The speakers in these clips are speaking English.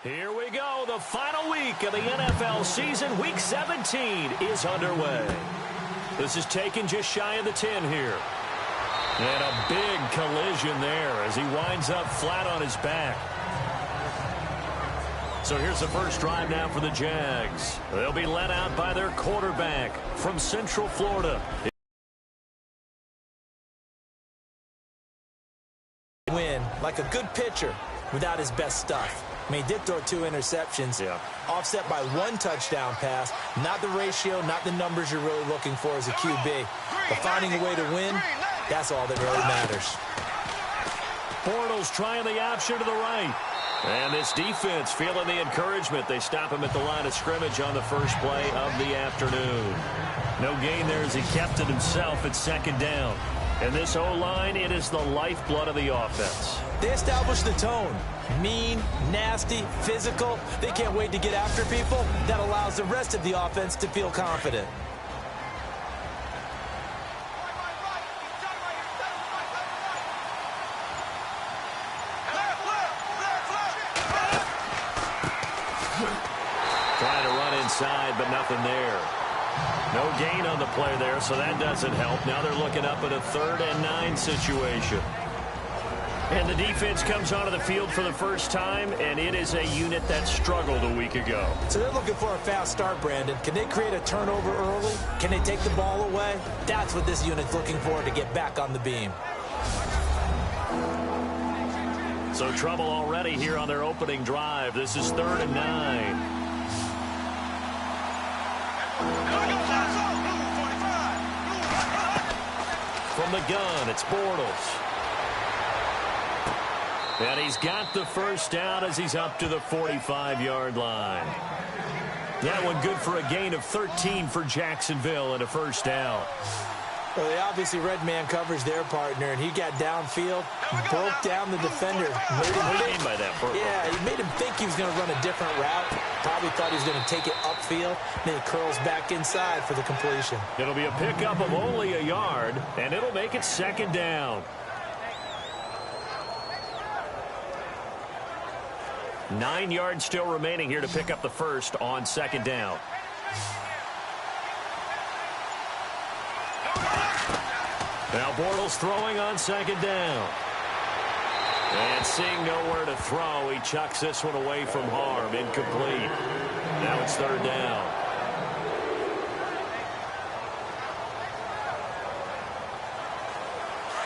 Here we go. The final week of the NFL season. Week 17 is underway. This is taken just shy of the 10 here. And a big collision there as he winds up flat on his back. So here's the first drive now for the Jags. They'll be led out by their quarterback from Central Florida. Win like a good pitcher without his best stuff. I mean, he did throw 2 interceptions, offset by 1 touchdown pass. Not the ratio, not the numbers you're really looking for as a QB. But finding a way to win, that's all that really matters. Bortles trying the option to the right. And this defense feeling the encouragement. They stop him at the line of scrimmage on the first play of the afternoon. No gain there as he kept it himself at second down. And this O-line, it is the lifeblood of the offense. They establish the tone. Mean, nasty, physical. They can't wait to get after people. That allows the rest of the offense to feel confident. Trying to run inside, but nothing there. No gain on the play there, so that doesn't help. Now they're looking up at a 3rd and 9 situation. And the defense comes onto the field for the first time, and it is a unit that struggled a week ago. So they're looking for a fast start, Brandon. Can they create a turnover early? Can they take the ball away? That's what this unit's looking for to get back on the beam. So trouble already here on their opening drive. This is 3rd and 9. From the gun, it's Bortles. And he's got the first down as he's up to the 45-yard line. That one good for a gain of 13 for Jacksonville and a first down. Well, they obviously read man coverage their partner, and he got downfield, broke down the defender. What do you mean by that, Burke? Yeah, he made him think he was going to run a different route. Probably thought he was going to take it upfield. Then he curls back inside for the completion. It'll be a pickup of only a yard, and it'll make it second down. 9 yards still remaining here to pick up the first on second down. Now Bortles throwing on second down. And seeing nowhere to throw, he chucks this one away from harm. Incomplete. Now it's 3rd down.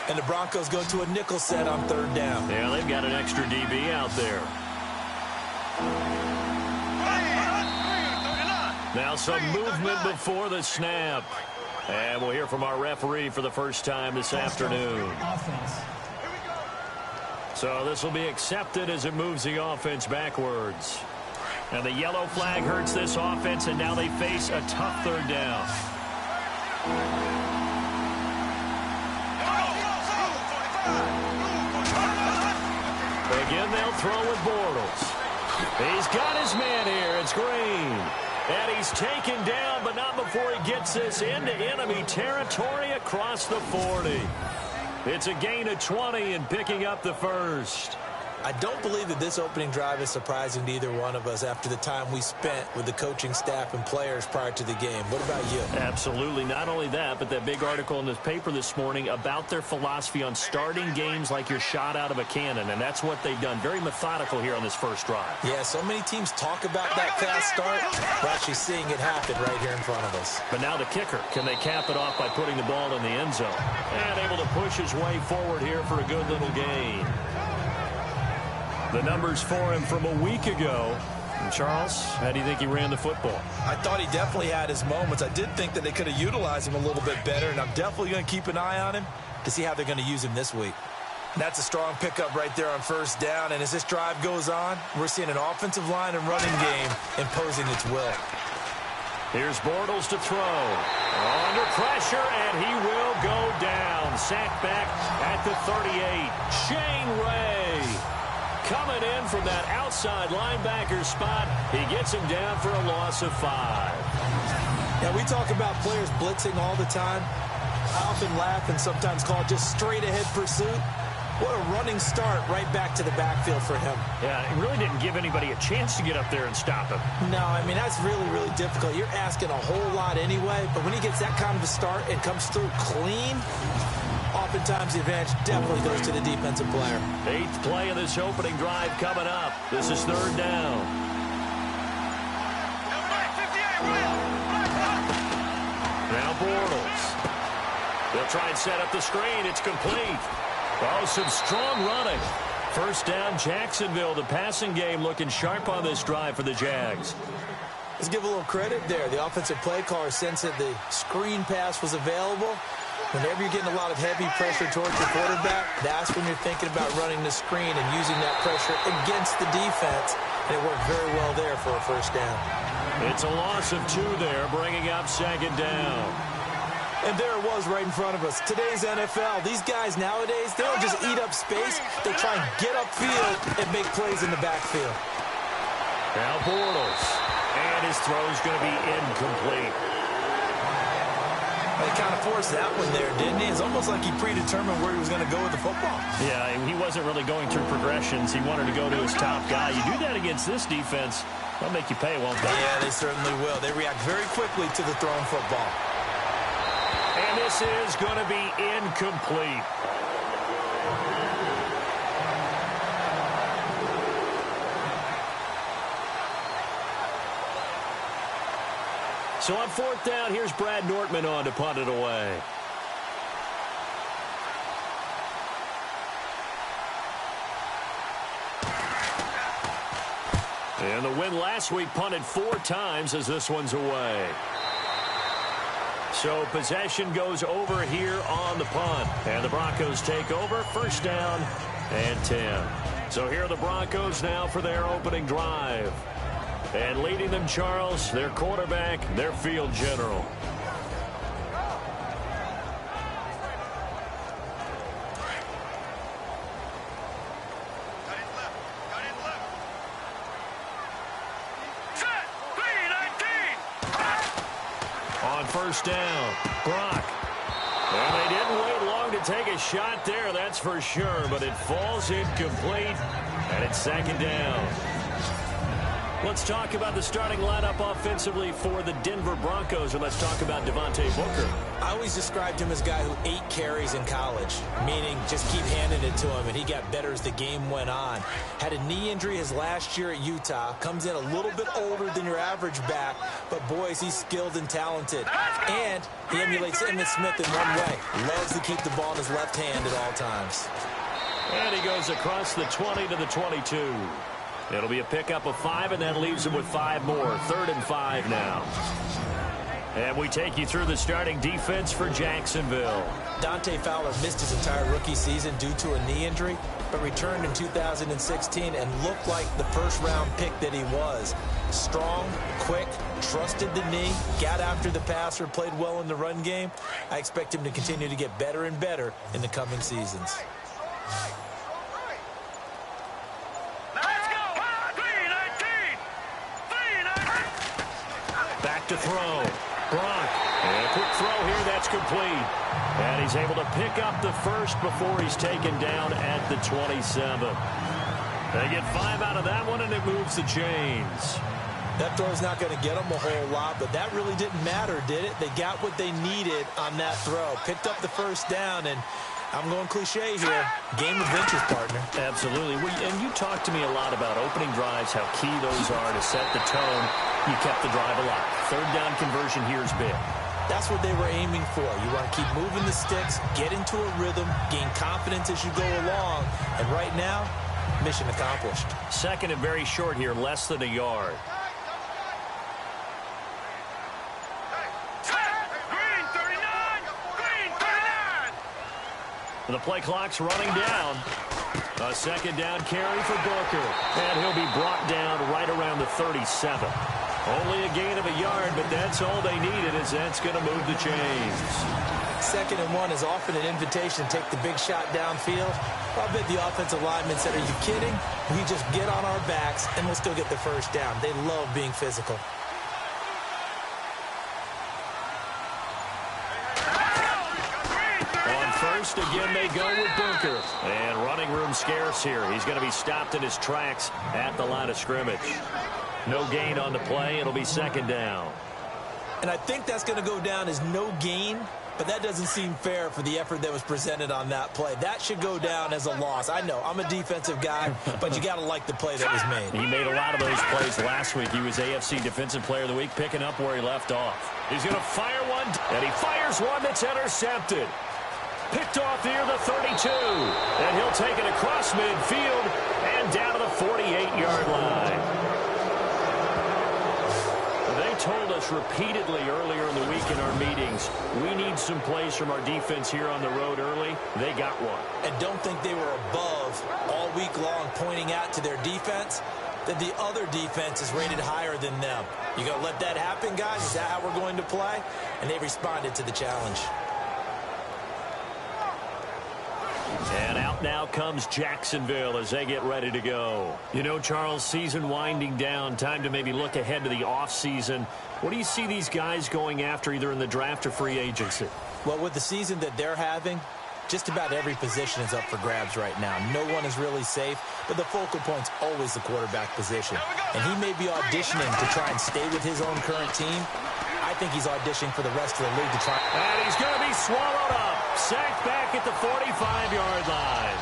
And the Broncos go to a nickel set on 3rd down. Yeah, they've got an extra DB out there. Now some movement before the snap. And we'll hear from our referee for the first time this afternoon. So this will be accepted as it moves the offense backwards. And the yellow flag hurts this offense, and now they face a tough 3rd down. Again, they'll throw with Bortles. He's got his man here. It's Green. And he's taken down, but not before he gets this into enemy territory across the 40. It's a gain of 20 and picking up the first. I don't believe that this opening drive is surprising to either one of us after the time we spent with the coaching staff and players prior to the game. What about you? Absolutely. Not only that, but that big article in the paper this morning about their philosophy on starting games like you're shot out of a cannon, and that's what they've done. Very methodical here on this first drive. Yeah, so many teams talk about that fast start. We're actually seeing it happen right here in front of us. But now the kicker. Can they cap it off by putting the ball in the end zone? And able to push his way forward here for a good little gain. The numbers for him from a week ago. And Charles, how do you think he ran the football? I thought he definitely had his moments. I did think that they could have utilized him a little bit better, and I'm definitely going to keep an eye on him to see how they're going to use him this week. And that's a strong pickup right there on first down, and as this drive goes on, we're seeing an offensive line and running game imposing its will. Here's Bortles to throw. Under pressure, and he will go down. Sacked back at the 38. Shane Ray coming in from that outside linebacker spot. He gets him down for a loss of 5. Yeah, we talk about players blitzing all the time. I often laugh and sometimes call it just straight-ahead pursuit. What a running start right back to the backfield for him. Yeah, it really didn't give anybody a chance to get up there and stop him. No, I mean, that's really, really difficult. You're asking a whole lot anyway, but when he gets that kind of a start and comes through clean, oftentimes the advantage definitely goes to the defensive player. 8th play of this opening drive coming up. This is 3rd down. Now Bortles. They'll try and set up the screen. It's complete. Oh, some strong running. 1st down, Jacksonville. The passing game looking sharp on this drive for the Jags. Let's give a little credit there. The offensive play caller sensed that the screen pass was available. Whenever you're getting a lot of heavy pressure towards your quarterback, that's when you're thinking about running the screen and using that pressure against the defense. And it worked very well there for a 1st down. It's a loss of 2 there, bringing up 2nd down. And there it was right in front of us. Today's NFL, these guys nowadays, they don't just eat up space. They try and get upfield and make plays in the backfield. Now Bortles. And his throw's going to be incomplete. They kind of forced that one there, didn't he? It's almost like he predetermined where he was going to go with the football. Yeah, he wasn't really going through progressions. He wanted to go to his top guy. You do that against this defense, they'll make you pay, won't they? Yeah, they certainly will. They react very quickly to the thrown football. And this is going to be incomplete. So on 4th down, here's Brad Nortman on to punt it away. And the win last week punted 4 times as this one's away. So possession goes over here on the punt. And the Broncos take over. 1st down and 10. So here are the Broncos now for their opening drive. And leading them, Charles, their quarterback, their field general. On 1st down, Brock. And they didn't wait long to take a shot there, that's for sure. But it falls incomplete, and it's 2nd down. Let's talk about the starting lineup offensively for the Denver Broncos, and let's talk about Devontae Booker. I always described him as a guy who 8 carries in college, meaning just keep handing it to him, and he got better as the game went on. Had a knee injury his last year at Utah, comes in a little bit older than your average back, but boys, he's skilled and talented. And he emulates Emmitt Smith in one way. Loves to keep the ball in his left hand at all times. And he goes across the 20 to the 22. It'll be a pickup of 5, and that leaves him with 5 more. 3rd and 5 now. And we take you through the starting defense for Jacksonville. Dante Fowler missed his entire rookie season due to a knee injury, but returned in 2016 and looked like the 1st-round pick that he was. Strong, quick, trusted the knee, got after the passer, played well in the run game. I expect him to continue to get better and better in the coming seasons. Back to throw. Gronk. And a quick throw here. That's complete. And he's able to pick up the 1st before he's taken down at the 27. They get 5 out of that one, and it moves the chains. That throw's not going to get them a whole lot, but that really didn't matter, did it? They got what they needed on that throw. Picked up the 1st down, and I'm going cliche here. Game of inches, partner. Absolutely. And you talked to me a lot about opening drives, how key those are to set the tone. You kept the drive alive. 3rd down conversion here is big. That's what they were aiming for. You want to keep moving the sticks, get into a rhythm, gain confidence as you go along. And right now, mission accomplished. 2nd and very short here, less than a yard. The play clock's running down. A 2nd down carry for Booker. And he'll be brought down right around the 37. Only a gain of a yard, but that's all they needed, as that's going to move the chains. 2nd and 1 is often an invitation to take the big shot downfield. I bet the offensive lineman said, are you kidding? We just get on our backs and let's go get the 1st down. They love being physical. On 1st first. Again, they go with Booker. And running room scarce here. He's going to be stopped in his tracks at the line of scrimmage. No gain on the play. It'll be second down. And I think that's going to go down as no gain, but that doesn't seem fair for the effort that was presented on that play. That should go down as a loss. I know, I'm a defensive guy, but you got to like the play that was made. He made a lot of those plays last week. He was AFC Defensive Player of the Week, picking up where he left off. He's going to fire one, and he fires one that's intercepted. Picked off near the 32, and he'll take it across midfield and down to the 48-yard line. They told us repeatedly earlier in the week in our meetings, we need some plays from our defense here on the road early. They got one. And don't think they were above all week long pointing out to their defense that the other defense is rated higher than them. You going to let that happen, guys? Is that how we're going to play? And they responded to the challenge. And out now comes Jacksonville as they get ready to go. You know, Charles, season winding down, time to maybe look ahead to the offseason. What do you see these guys going after either in the draft or free agency? Well, with the season that they're having, just about every position is up for grabs right now. No one is really safe, but the focal point's always the quarterback position. And he may be auditioning to try and stay with his own current team. I think he's auditioning for the rest of the league to try. And he's going to be swallowed up. Sacked back at the 45-yard line.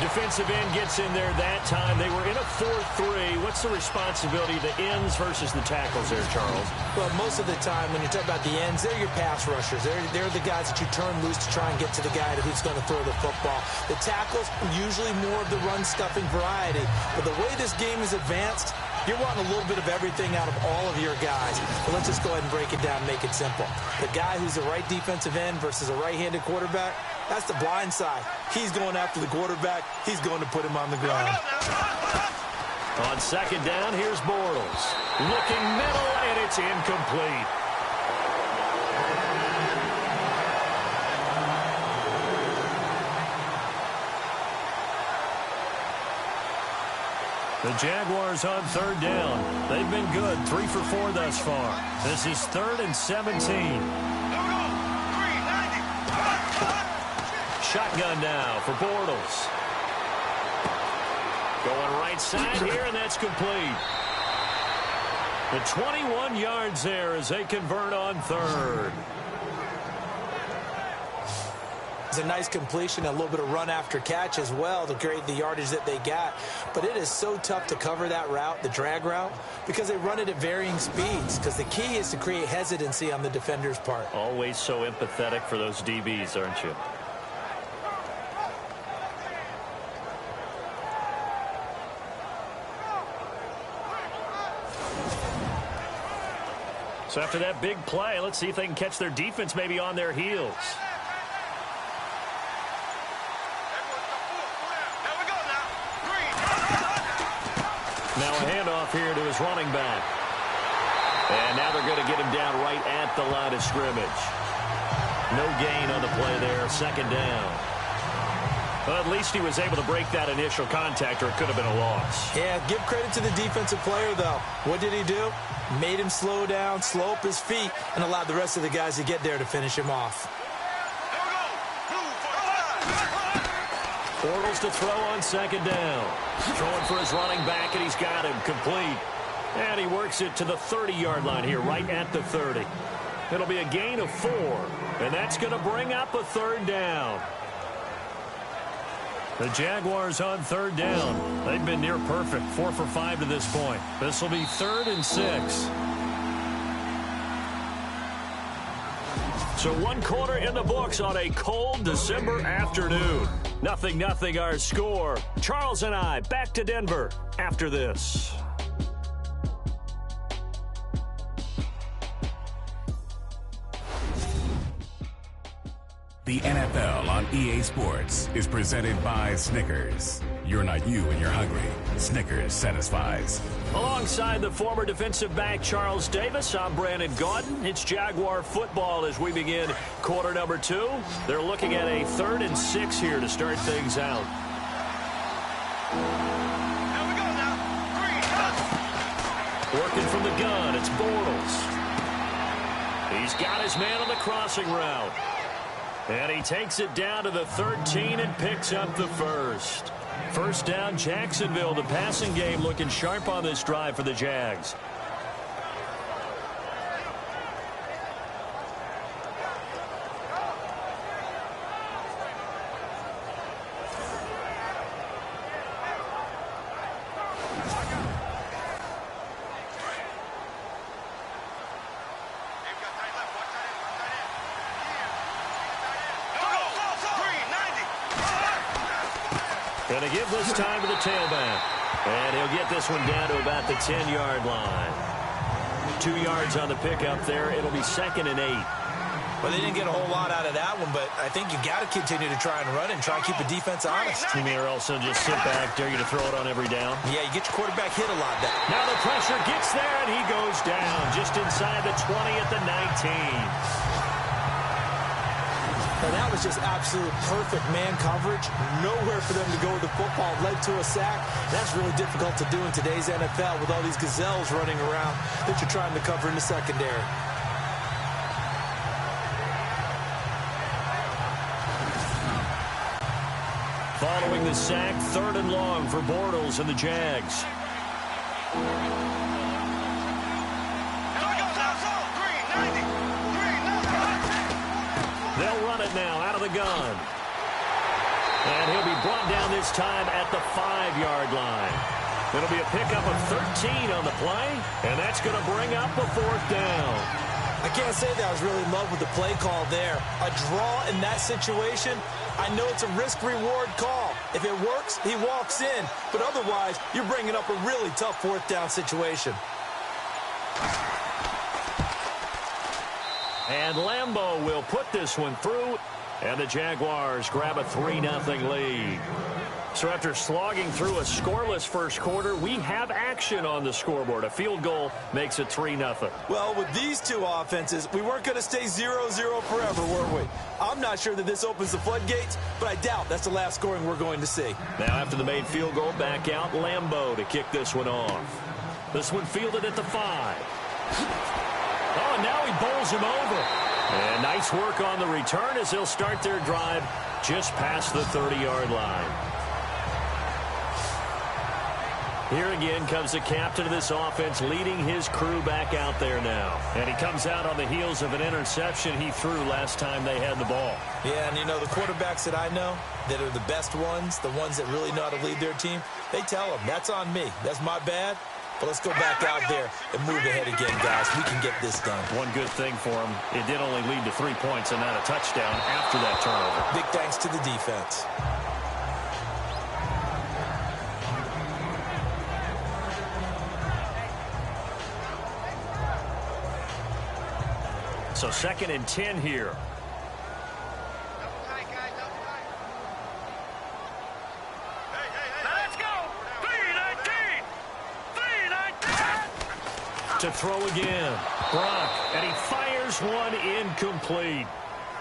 Defensive end gets in there that time. They were in a 4-3. What's the responsibility of the ends versus the tackles there, Charles? Well, most of the time when you talk about the ends, they're your pass rushers. They're the guys that you turn loose to try and get to the guy who's going to throw the football. The tackles are usually more of the run-stuffing variety. But the way this game is advanced, you're wanting a little bit of everything out of all of your guys. But let's just go ahead and break it down and make it simple. The guy who's the right defensive end versus a right-handed quarterback, that's the blind side. He's going after the quarterback. He's going to put him on the ground. On second down, here's Bortles. Looking middle, and it's incomplete. The Jaguars on third down. They've been good, 3 for 4 thus far. This is 3rd and 17. Shotgun now for Bortles. Going right side here, and that's complete. The 21 yards there as they convert on third. It's a nice completion, a little bit of run after catch as well to create the yardage that they got. But it is so tough to cover that route, the drag route, because they run it at varying speeds. Because the key is to create hesitancy on the defender's part. Always so empathetic for those DBs, aren't you? So after that big play, let's see if they can catch their defense maybe on their heels. Now a handoff here to his running back. And now they're going to get him down right at the line of scrimmage. No gain on the play there, second down. Well, at least he was able to break that initial contact, or it could have been a loss. Yeah, give credit to the defensive player, though. What did he do? Made him slow down, slow up his feet, and allowed the rest of the guys to get there to finish him off. Bortles to throw on second down. Throwing for his running back, and he's got him complete. And he works it to the 30-yard line here, right at the 30. It'll be a gain of 4, and that's going to bring up a third down. The Jaguars on third down. They've been near perfect, 4 for 5 to this point. This will be 3rd and 6. So 1 quarter in the books on a cold December afternoon. 0-0 our score. Charles and I back to Denver after this. The NFL on EA Sports is presented by Snickers. You're not you when you're hungry. Snickers satisfies. Alongside the former defensive back Charles Davis, I'm Brandon Gaudin. It's Jaguar football as we begin quarter number 2. They're looking at a 3rd and 6 here to start things out. Here we go now. Working from the gun, it's Bortles. He's got his man on the crossing route. And he takes it down to the 13 and picks up the first. First down, Jacksonville. The passing game looking sharp on this drive for the Jags. Going to give this time to the tailback. And he'll get this one down to about the 10-yard line. 2 yards on the pickup there. It'll be 2nd and 8. Well, they didn't get a whole lot out of that one, but I think you got to continue to try and run and try and keep the defense honest. You mean or also just sit back, dare you to throw it on every down? Yeah, you get your quarterback hit a lot. Now the pressure gets there, and he goes down just inside the 20 at the 19. And that was just absolute perfect man coverage. Nowhere for them to go with the football. Led to a sack. That's really difficult to do in today's NFL with all these gazelles running around that you're trying to cover in the secondary. Following the sack, 3rd and long for Bortles and the Jags. They'll run it now out of the gun. And he'll be brought down this time at the 5-yard line. It'll be a pickup of 13 on the play, and that's going to bring up a 4th down. I can't say that I was really in love with the play call there. A draw in that situation, I know it's a risk-reward call. If it works, he walks in. But otherwise, you're bringing up a really tough 4th down situation. And Lambeau will put this one through, and the Jaguars grab a 3-0 lead. So after slogging through a scoreless first quarter, we have action on the scoreboard. A field goal makes it 3-0. Well, with these two offenses, we weren't going to stay 0-0 forever, were we? I'm not sure that this opens the floodgates, but I doubt that's the last scoring we're going to see. Now after the made field goal, back out Lambeau to kick this one off. This one fielded at the 5. Oh, and now he bowls him over. And nice work on the return as they'll start their drive just past the 30-yard line. Here again comes the captain of this offense leading his crew back out there now. And he comes out on the heels of an interception he threw last time they had the ball. Yeah, and you know, the quarterbacks that I know that are the best ones, the ones that really know how to lead their team, they tell them, that's on me. That's my bad. But let's go back out there and move ahead again, guys. We can get this done. One good thing for him, it did only lead to 3 points and not a touchdown after that turnover. Big thanks to the defense. So 2nd and 10 here. To throw again. Brock, and he fires one incomplete.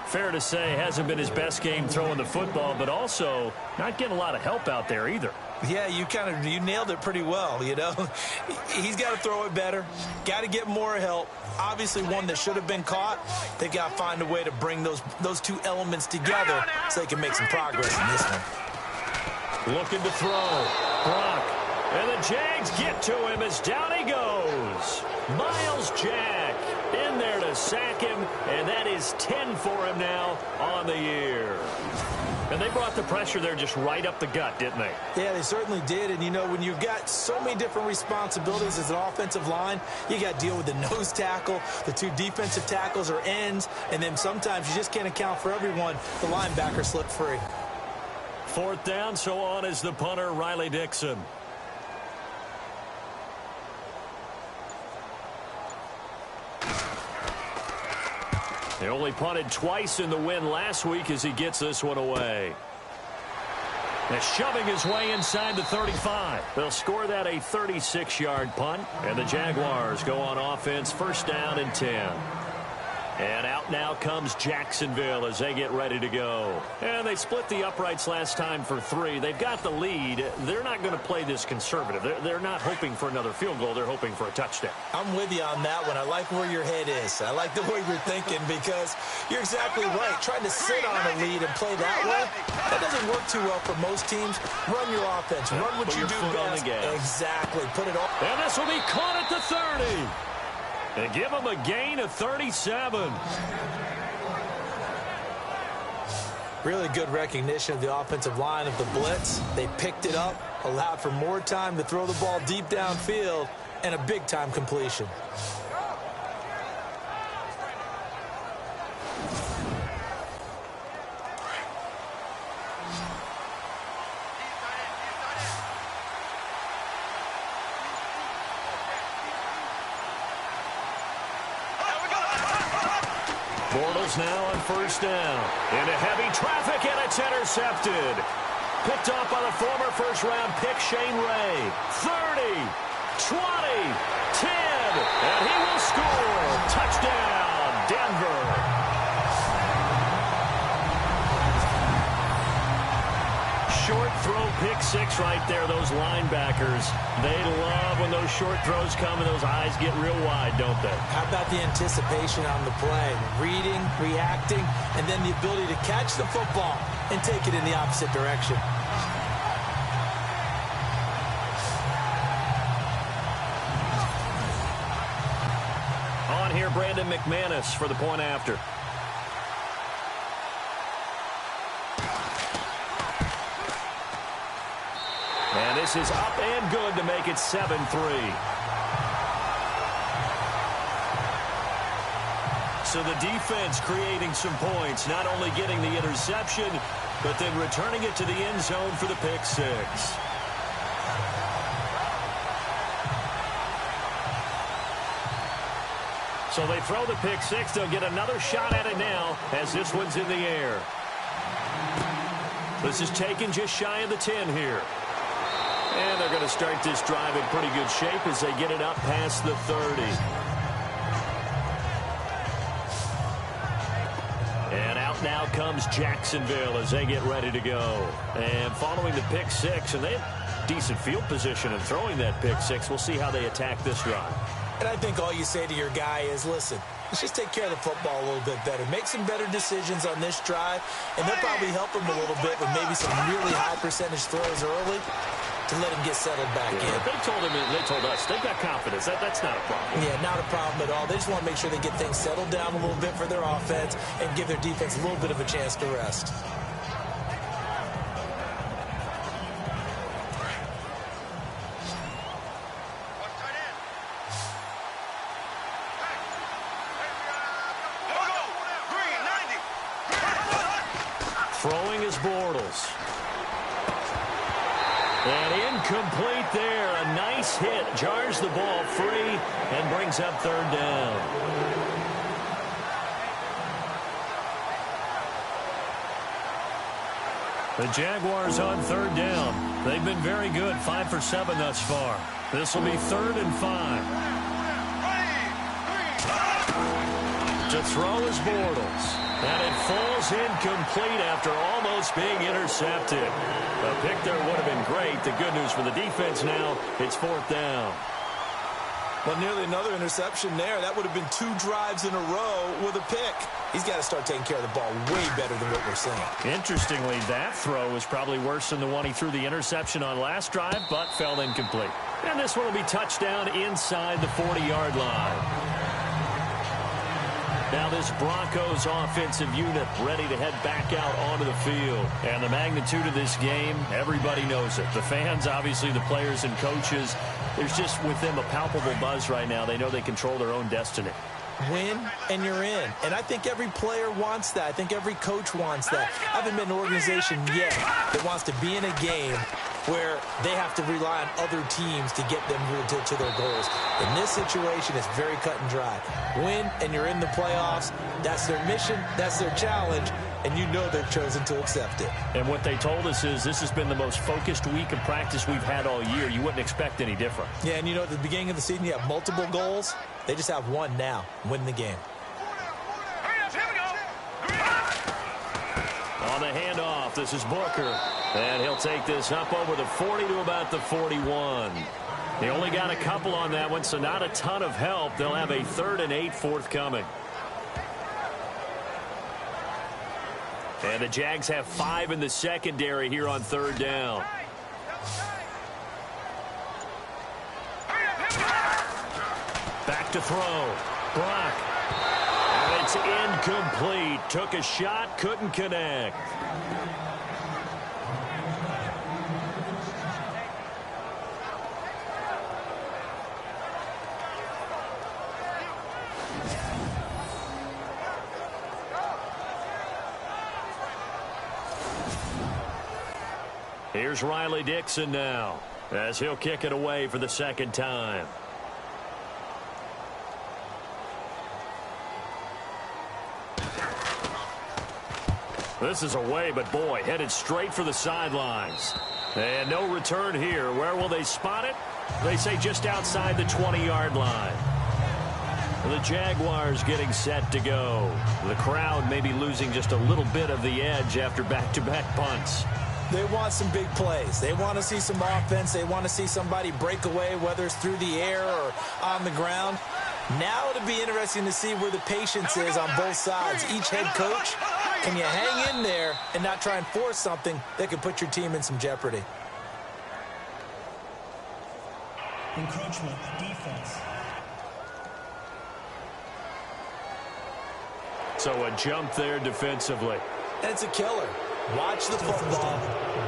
Fair to say, hasn't been his best game throwing the football, but also not getting a lot of help out there either. Yeah, you nailed it pretty well, you know. He's got to throw it better. Got to get more help. Obviously one that should have been caught. They've got to find a way to bring those two elements together so they can make some progress in this one. Looking to throw. Brock. And the Jags get to him as down he goes. Miles Jack in there to sack him, and that is 10 for him now on the year. And they brought the pressure there just right up the gut, didn't they? Yeah, they certainly did. And, you know, when you've got so many different responsibilities as an offensive line, you got to deal with the nose tackle, the 2 defensive tackles or ends, and then sometimes you just can't account for everyone. The linebacker slipped free. 4th down, so on is the punter, Riley Dixon. He only punted twice in the win last week as he gets this one away. And shoving his way inside the 35. They'll score that a 36-yard punt, and the Jaguars go on offense, 1st down and 10. And out now comes Jacksonville as they get ready to go. And they split the uprights last time for 3. They've got the lead. They're not going to play this conservative. They're not hoping for another field goal. They're hoping for a touchdown. I'm with you on that one. I like where your head is. I like the way you're thinking because you're exactly right. Trying to sit on a lead and play that way, that doesn't work too well for most teams. Run your offense. Run what you do best. Exactly. Put it on. And this will be caught at the 30. And give them a gain of 37. Really good recognition of the offensive line of the blitz. They picked it up, allowed for more time to throw the ball deep downfield, and a big-time completion. Bortles now on first down. Into heavy traffic, and it's intercepted. Picked off by the former first-round pick, Shane Ray. 30, 20, 10, and he will score. Touchdown, Denver. Short throw, pick 6 right there. Those linebackers, they love when those short throws come and those eyes get real wide, don't they? How about the anticipation on the play? Reading, reacting, and then the ability to catch the football and take it in the opposite direction. On here, Brandon McManus for the point after. And this is up and good to make it 7-3. So the defense creating some points, not only getting the interception, but then returning it to the end zone for the pick 6. So they throw the pick 6. They'll get another shot at it now as this one's in the air. This is taken just shy of the 10 here. And they're going to start this drive in pretty good shape as they get it up past the 30. And out now comes Jacksonville as they get ready to go. And following the pick 6, and they have decent field position in throwing that pick 6. We'll see how they attack this drive. And I think all you say to your guy is, listen, let's just take care of the football a little bit better. Make some better decisions on this drive, and they'll probably help him a little bit with maybe some really high percentage throws early to let him get settled back in. They told him, they told us, they've got confidence. That's not a problem. Yeah, not a problem at all. They just want to make sure they get things settled down a little bit for their offense and give their defense a little bit of a chance to rest. Throwing is Bortles. And incomplete there. A nice hit. Jars the ball free and brings up 3rd down. The Jaguars on 3rd down. They've been very good. 5 for 7 thus far. This will be 3rd and 5. To throw is Bortles. And it falls incomplete after almost being intercepted. A pick there would have been great. The good news for the defense now, it's 4th down. Well, nearly another interception there. That would have been 2 drives in a row with a pick. He's got to start taking care of the ball way better than what we're seeing. Interestingly, that throw was probably worse than the one he threw the interception on last drive, but fell incomplete. And this one will be touchdown inside the 40-yard line. Now this Broncos offensive unit ready to head back out onto the field. And the magnitude of this game, everybody knows it. The fans, obviously the players and coaches, there's just with them a palpable buzz right now. They know they control their own destiny. Win and you're in. And I think every player wants that. I think every coach wants that. I haven't been an organization yet that wants to be in a game where they have to rely on other teams to get them to their goals. In this situation, it's very cut and dry. Win, and you're in the playoffs. That's their mission. That's their challenge. And you know they've chosen to accept it. And what they told us is this has been the most focused week of practice we've had all year. You wouldn't expect any different. Yeah, and you know, at the beginning of the season, you have multiple goals. They just have one now, win the game. This is Booker. And he'll take this up over the 40 to about the 41. He only got a couple on that one, so not a ton of help. They'll have a 3rd and 8 forthcoming. And the Jags have 5 in the secondary here on 3rd down. Back to throw. Brock. And it's incomplete. Took a shot, couldn't connect. Here's Riley Dixon now, as he'll kick it away for the 2nd time. This is away, but boy, headed straight for the sidelines. And no return here. Where will they spot it? They say just outside the 20-yard line. The Jaguars getting set to go. The crowd may be losing just a little bit of the edge after back-to-back punts. They want some big plays. They want to see some offense. They want to see somebody break away, whether it's through the air or on the ground. Now it'll be interesting to see where the patience is on both sides. Each head coach, can you hang in there and not try and force something that could put your team in some jeopardy? Encroachment defense. So a jump there defensively. And it's a killer. Watch the football.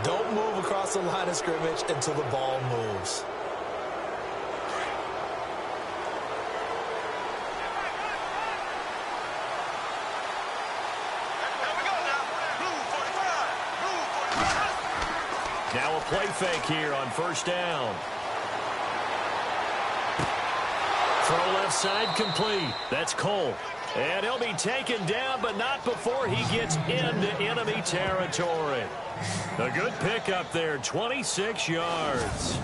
Don't move across the line of scrimmage until the ball moves. Now a play fake here on 1st down. Throw left side complete. That's Cole. And he'll be taken down, but not before he gets into enemy territory. A good pickup there, 26 yards.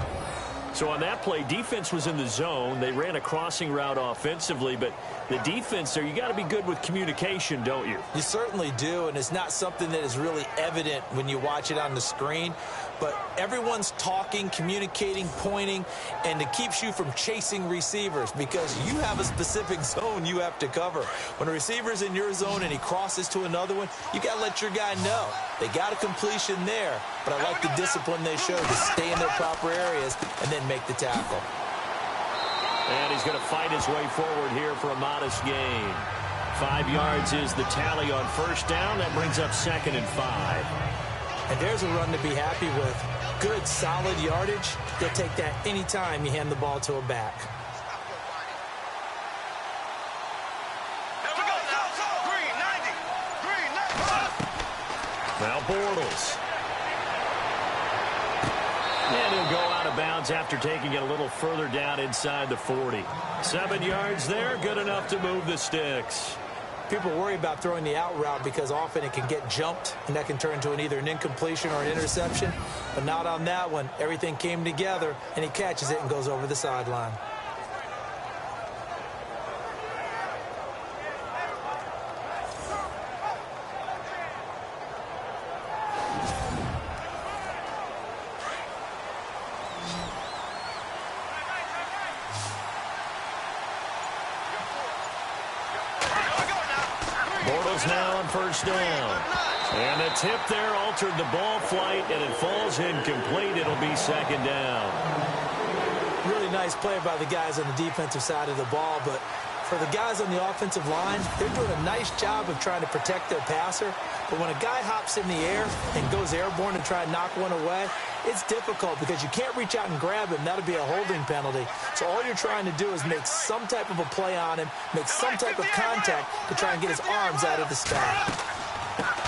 So on that play, defense was in the zone. They ran a crossing route offensively, but the defense there, you got to be good with communication, don't you? You certainly do, and it's not something that is really evident when you watch it on the screen. But everyone's talking, communicating, pointing, and it keeps you from chasing receivers because you have a specific zone you have to cover. When a receiver's in your zone and he crosses to another one, you got to let your guy know. They got a completion there, but I like the discipline they show to stay in their proper areas and then make the tackle. And he's going to fight his way forward here for a modest gain. 5 yards is the tally on 1st down. That brings up 2nd and 5. And there's a run to be happy with. Good, solid yardage. They'll take that anytime you hand the ball to a back. Now Bortles. And he'll go out of bounds after taking it a little further down inside the 40. 7 yards there, good enough to move the sticks. People worry about throwing the out route because often it can get jumped, and that can turn into either an incompletion or an interception. But not on that one. Everything came together, and he catches it and goes over the sideline. Bortles now on 1st down. And the tip there altered the ball flight, and it falls incomplete. It'll be 2nd down. Really nice play by the guys on the defensive side of the ball, but for the guys on the offensive line, they're doing a nice job of trying to protect their passer. But when a guy hops in the air and goes airborne and try and knock one away, it's difficult because you can't reach out and grab him. That'll be a holding penalty. So all you're trying to do is make some type of a play on him, make some type of contact to try and get his arms out of the sky.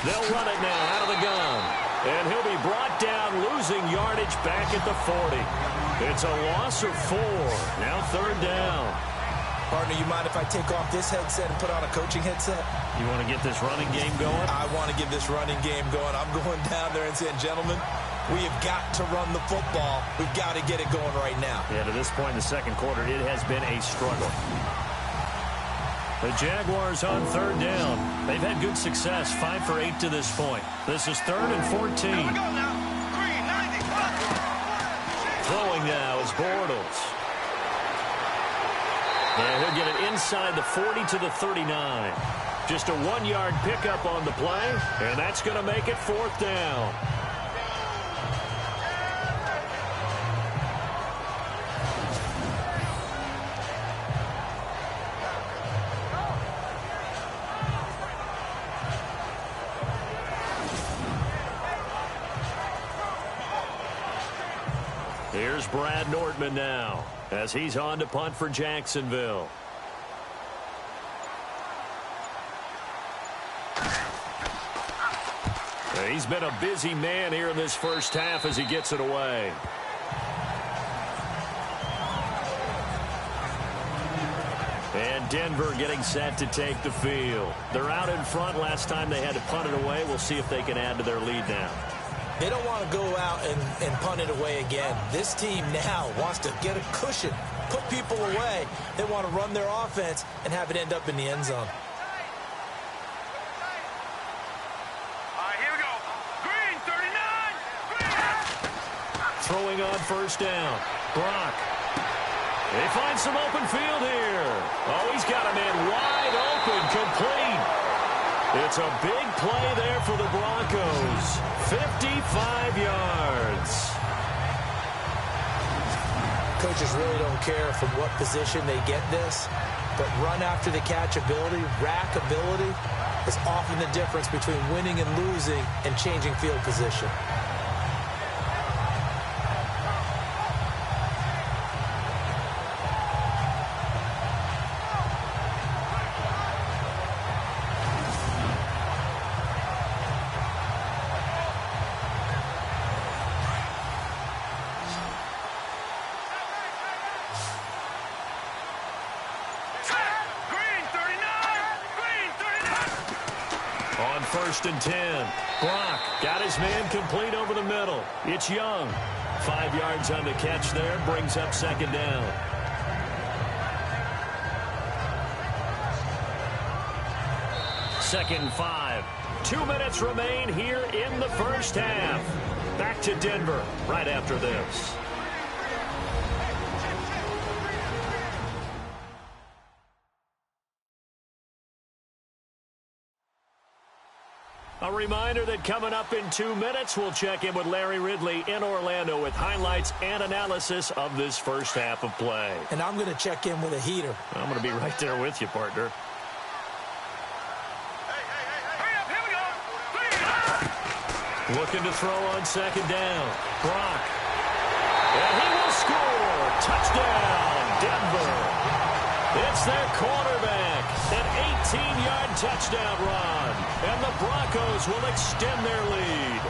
They'll run it now out of the gun. And he'll be brought down, losing yardage back at the 40. It's a loss of 4. Now 3rd down. Partner, you mind if I take off this headset and put on a coaching headset? You want to get this running game going? I want to get this running game going. I'm going down there and saying, gentlemen, we have got to run the football. We've got to get it going right now. Yeah, to this point in the 2nd quarter, it has been a struggle. The Jaguars on third down. They've had good success, 5 for 8 to this point. This is 3rd and 14. Throwing now is Bortles. And he'll get it inside the 40 to the 39. Just a 1-yard pickup on the play, and that's going to make it 4th down. Here's Brad Nordman now as he's on to punt for Jacksonville. He's been a busy man here in this first half as he gets it away. And Denver getting set to take the field. They're out in front. Last time they had to punt it away. We'll see if they can add to their lead now. They don't want to go out and punt it away again. This team now wants to get a cushion, put people away. They want to run their offense and have it end up in the end zone. Throwing on first down. Brock. They find some open field here. Oh, he's got a man wide open, complete. It's a big play there for the Broncos. 55 yards. Coaches really don't care from what position they get this, but run after the catch ability, rack ability is often the difference between winning and losing and changing field position. On 1st and 10, Brock got his man complete over the middle. It's Young. 5 yards on the catch there, brings up 2nd down. Second and 5. 2 minutes remain here in the first half. Back to Denver right after this. A reminder that coming up in 2 minutes, we'll check in with Larry Ridley in Orlando with highlights and analysis of this first half of play. And I'm going to check in with a heater. I'm going to be right there with you, partner. Looking to throw on 2nd down. Brock. And he will score. Touchdown, Denver. It's their quarterback. An 18-yard touchdown run. And the Broncos will extend their lead.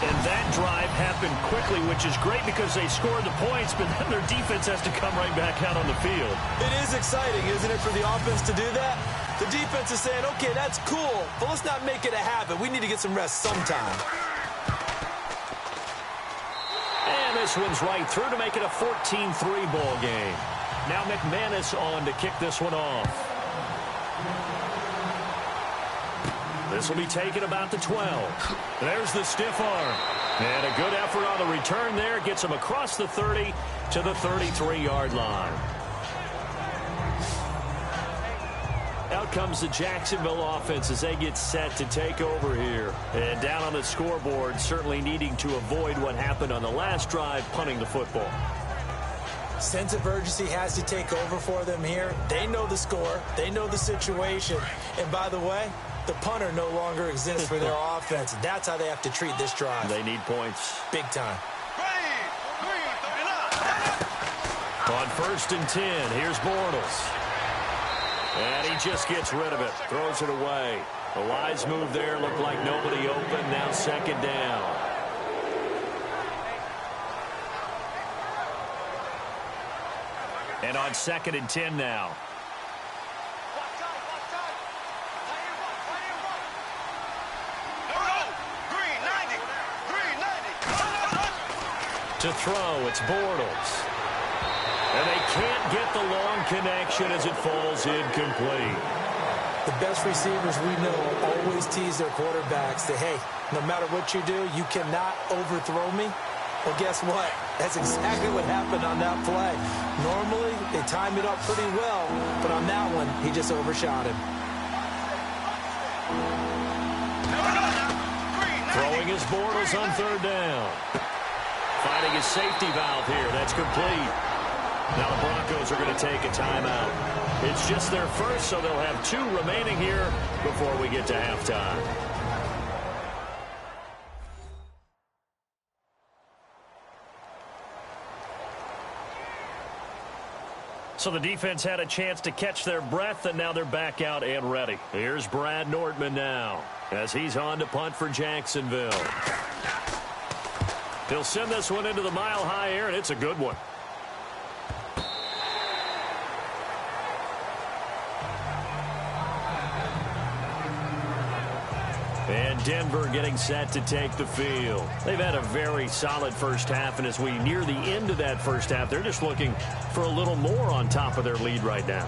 And that drive happened quickly, which is great because they scored the points, but then their defense has to come right back out on the field. It is exciting, isn't it, for the offense to do that? The defense is saying, okay, that's cool, but let's not make it a habit. We need to get some rest sometime. And this one's right through to make it a 14-3 ball game. Now McManus on to kick this one off. This will be taken about the 12. There's the stiff arm. And a good effort on the return there. Gets him across the 30 to the 33-yard line. Out comes the Jacksonville offense as they get set to take over here. And down on the scoreboard, certainly needing to avoid what happened on the last drive, punting the football. Sense of urgency has to take over for them here. They know the score. They know the situation. And by the way, the punter no longer exists for their offense. That's how they have to treat this drive. They need points. Big time. On 1st and 10, here's Bortles. And he just gets rid of it. Throws it away. A wise move there. Looked like nobody open. Now 2nd down. And on 2nd and 10 now. To throw, it's Bortles. And they can't get the long connection as it falls incomplete. The best receivers we know always tease their quarterbacks that, hey, no matter what you do, you cannot overthrow me. Well, guess what? That's exactly what happened on that play. Normally, they time it up pretty well, but on that one, he just overshot him. Throwing his Bortles on third down. Finding his safety valve here. That's complete. Now the Broncos are going to take a timeout. It's just their first, so they'll have 2 remaining here before we get to halftime. So the defense had a chance to catch their breath, and now they're back out and ready. Here's Brad Nordman now as he's on to punt for Jacksonville. He'll send this one into the mile-high air, and it's a good one. And Denver getting set to take the field. They've had a very solid first half, and as we near the end of that first half, they're just looking for a little more on top of their lead right now.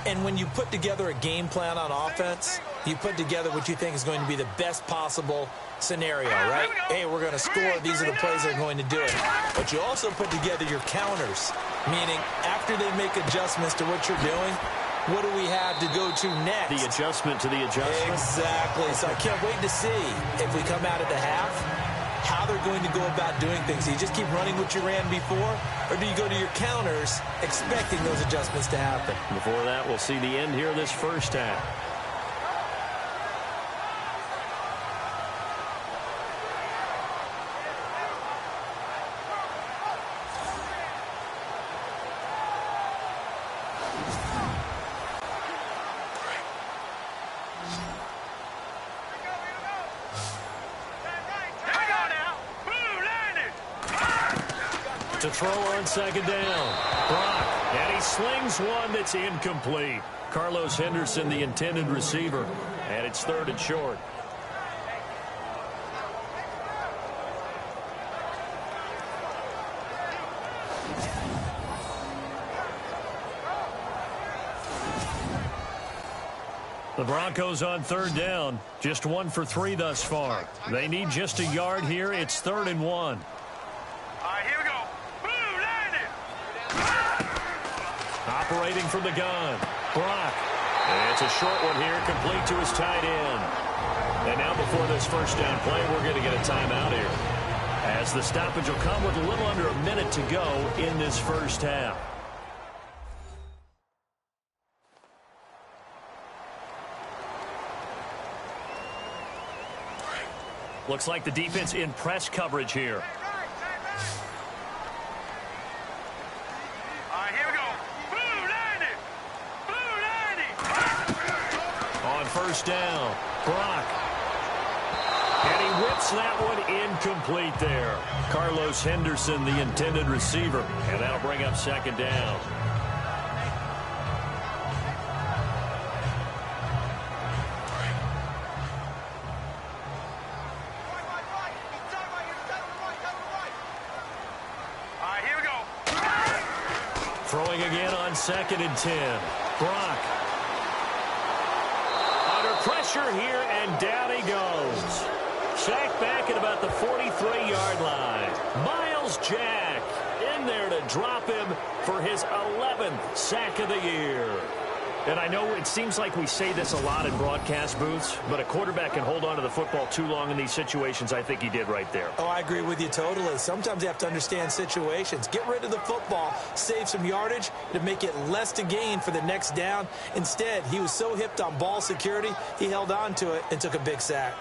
And when you put together a game plan on offense, you put together what you think is going to be the best possible scenario, right? Hey, we're going to score. These are the plays that are going to do it. But you also put together your counters, meaning after they make adjustments to what you're doing, what do we have to go to next? The adjustment to the adjustment. Exactly. So I can't wait to see if we come out at the half, how they're going to go about doing things. Do you just keep running what you ran before, or do you go to your counters expecting those adjustments to happen? Before that, we'll see the end here of this first half. To throw on second down. Brock, and he slings one that's incomplete. Carlos Henderson, the intended receiver, and it's 3rd and short. The Broncos on 3rd down, just 1 for 3 thus far. They need just a yard here. It's 3rd and 1. Operating from the gun. Brock. And it's a short one here, complete to his tight end. And now before this first down play, we're going to get a timeout here, as the stoppage will come with a little under a minute to go in this first half. Looks like the defense in press coverage here. First down. Brock. And he whips that one incomplete there. Carlos Henderson, the intended receiver. And that'll bring up second down. Here we go. Throwing again on 2nd and 10. Brock. Pressure here, and down he goes. Sacked back at about the 43-yard line. Miles Jack in there to drop him for his 11th sack of the year. And I know it seems like we say this a lot in broadcast booths, but a quarterback can hold on to the football too long in these situations. I think he did right there. Oh, I agree with you totally. Sometimes you have to understand situations. Get rid of the football, save some yardage to make it less to gain for the next down. Instead, he was so hipped on ball security, he held on to it and took a big sack.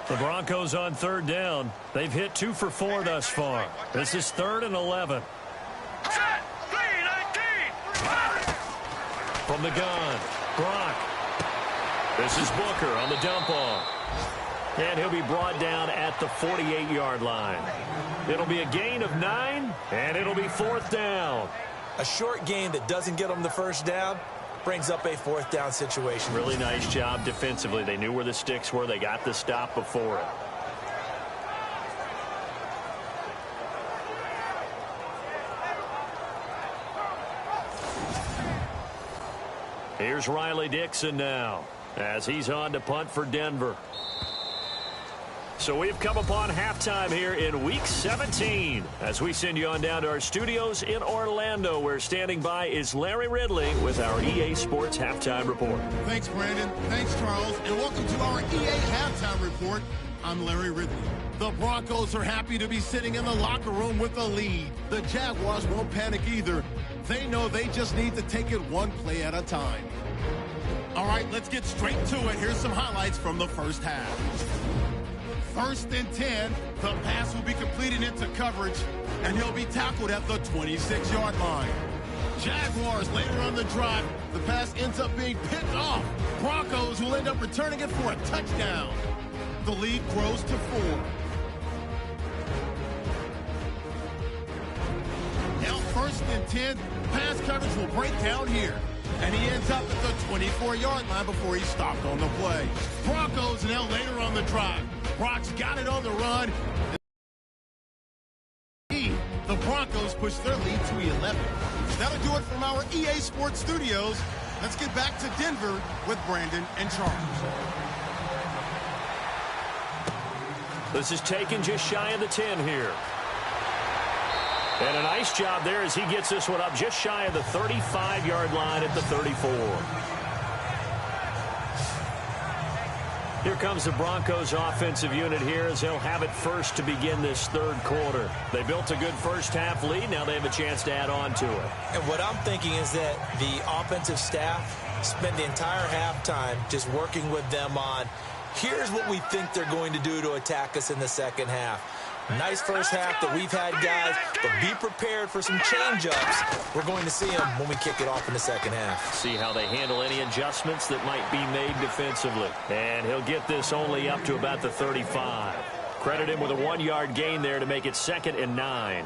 The Broncos on 3rd down. They've hit 2 for 4 thus far. This is 3rd and 11. From the gun, Brock. This is Booker on the dump off. And he'll be brought down at the 48-yard line. It'll be a gain of 9, and it'll be 4th down. A short gain that doesn't get them the first down brings up a 4th down situation. Really nice job defensively. They knew where the sticks were. They got the stop before it. Here's Riley Dixon now as he's on to punt for Denver. So we've come upon halftime here in Week 17 as we send you on down to our studios in Orlando, where standing by is Larry Ridley with our EA Sports Halftime Report. Thanks, Brandon. Thanks, Charles. And welcome to our EA Halftime Report. I'm Larry Ridley. The Broncos are happy to be sitting in the locker room with a lead. The Jaguars won't panic either. They know they just need to take it one play at a time. All right, let's get straight to it. Here's some highlights from the first half. 1st and 10, the pass will be completed into coverage, and he'll be tackled at the 26-yard line. Jaguars later on the drive, the pass ends up being picked off. Broncos will end up returning it for a touchdown. The lead grows to 4. Now 1st and 10, pass coverage will break down here. And he ends up at the 24-yard line before he stopped on the play. Broncos now later on the drive. Brock's got it on the run. The Broncos push their lead to 11. That'll do it from our EA Sports Studios. Let's get back to Denver with Brandon and Charles. This is taken just shy of the 10 here. And a nice job there as he gets this one up just shy of the 35-yard line at the 34. Here comes the Broncos offensive unit here as they'll have it first to begin this third quarter. They built a good first half lead. Now they have a chance to add on to it. And what I'm thinking is that the offensive staff spent the entire halftime just working with them on, here's what we think they're going to do to attack us in the second half. Nice first half that we've had, guys, but be prepared for some change-ups. We're going to see them when we kick it off in the second half. See how they handle any adjustments that might be made defensively. And he'll get this only up to about the 35. Credit him with a 1-yard gain there to make it 2nd and 9.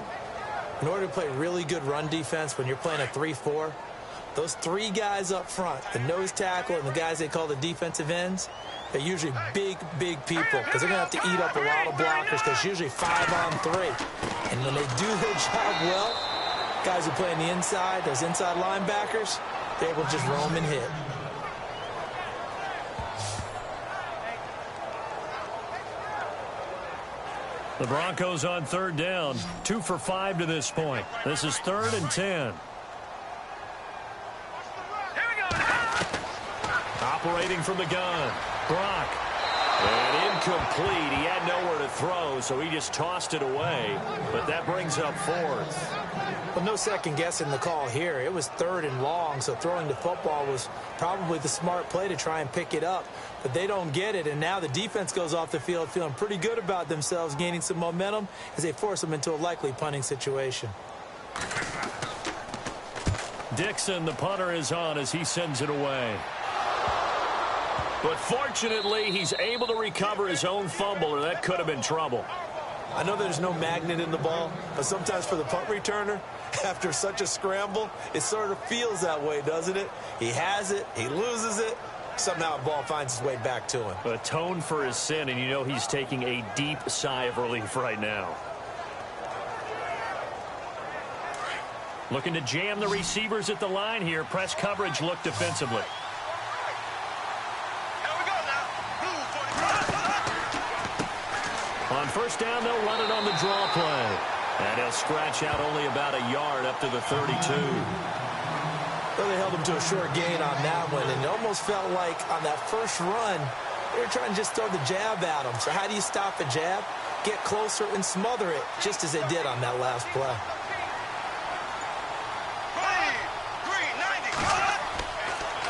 In order to play really good run defense when you're playing a 3-4, those 3 guys up front, the nose tackle and the guys they call the defensive ends, they're usually big, big people because they're going to have to eat up a lot of blockers because usually 5 on 3. And when they do their job well, guys who play on the inside, those inside linebackers, they're able to just roam and hit. The Broncos on 3rd down, 2 for 5 to this point. This is 3rd and 10. Operating from the gun, Brock. And incomplete. He had nowhere to throw, so he just tossed it away. But that brings up 4th. Well, no second guessing the call here. It was 3rd and long, so throwing the football was probably the smart play to try and pick it up. But they don't get it, and now the defense goes off the field feeling pretty good about themselves, gaining some momentum as they force them into a likely punting situation. Dixon, the punter, is on as he sends it away. But fortunately, he's able to recover his own fumble, or that could have been trouble. I know there's no magnet in the ball, but sometimes for the punt returner, after such a scramble, it sort of feels that way, doesn't it? He has it, he loses it, somehow the ball finds its way back to him. Atone for his sin, and you know he's taking a deep sigh of relief right now. Looking to jam the receivers at the line here. Press coverage look defensively. On 1st down, they'll run it on the draw play. And he'll scratch out only about a yard up to the 32. Well, they held him to a short gain on that one, and it almost felt like on that first run, they were trying to just throw the jab at him. So how do you stop a jab? Get closer and smother it, just as they did on that last play.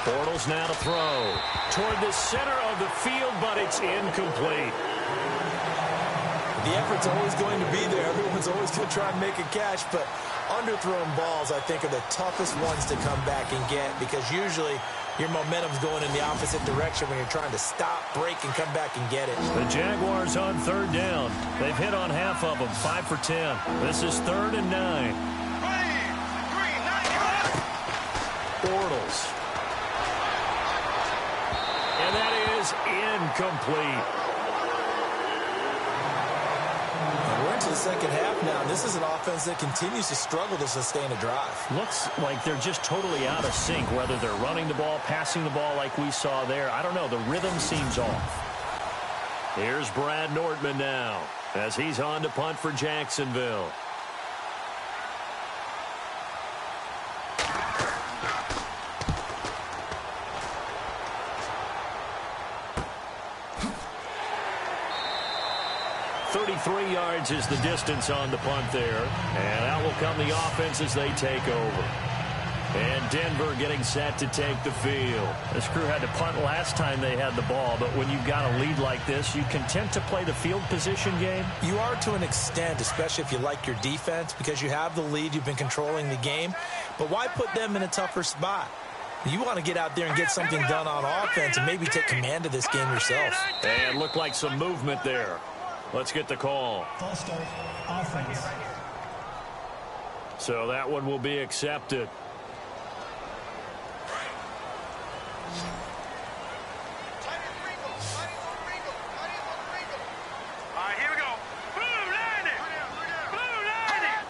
Bortles now to throw toward the center of the field, but it's incomplete. The effort's always going to be there. Everyone's always going to try and make a catch, but underthrown balls, I think, are the toughest ones to come back and get because usually your momentum's going in the opposite direction when you're trying to stop, break, and come back and get it. The Jaguars on 3rd down. They've hit on half of them, 5 for 10. This is 3rd and 9. Bortles. And that is incomplete. We're into the second half now, and this is an offense that continues to struggle to sustain a drive. Looks like they're just totally out of sync, whether they're running the ball, passing the ball like we saw there. I don't know. The rhythm seems off. Here's Brad Nordman now as he's on to punt for Jacksonville. .33 yards is the distance on the punt there. And out will come the offense as they take over. And Denver getting set to take the field. This crew had to punt last time they had the ball, but when you've got a lead like this, you content to play the field position game? You are to an extent, especially if you like your defense, because you have the lead, you've been controlling the game. But why put them in a tougher spot? You want to get out there and get something done on offense and maybe take command of this game yourself. And looked like some movement there. Let's get the call. False start, offense. So that one will be accepted. Here we go. Blue landing. Blue landing.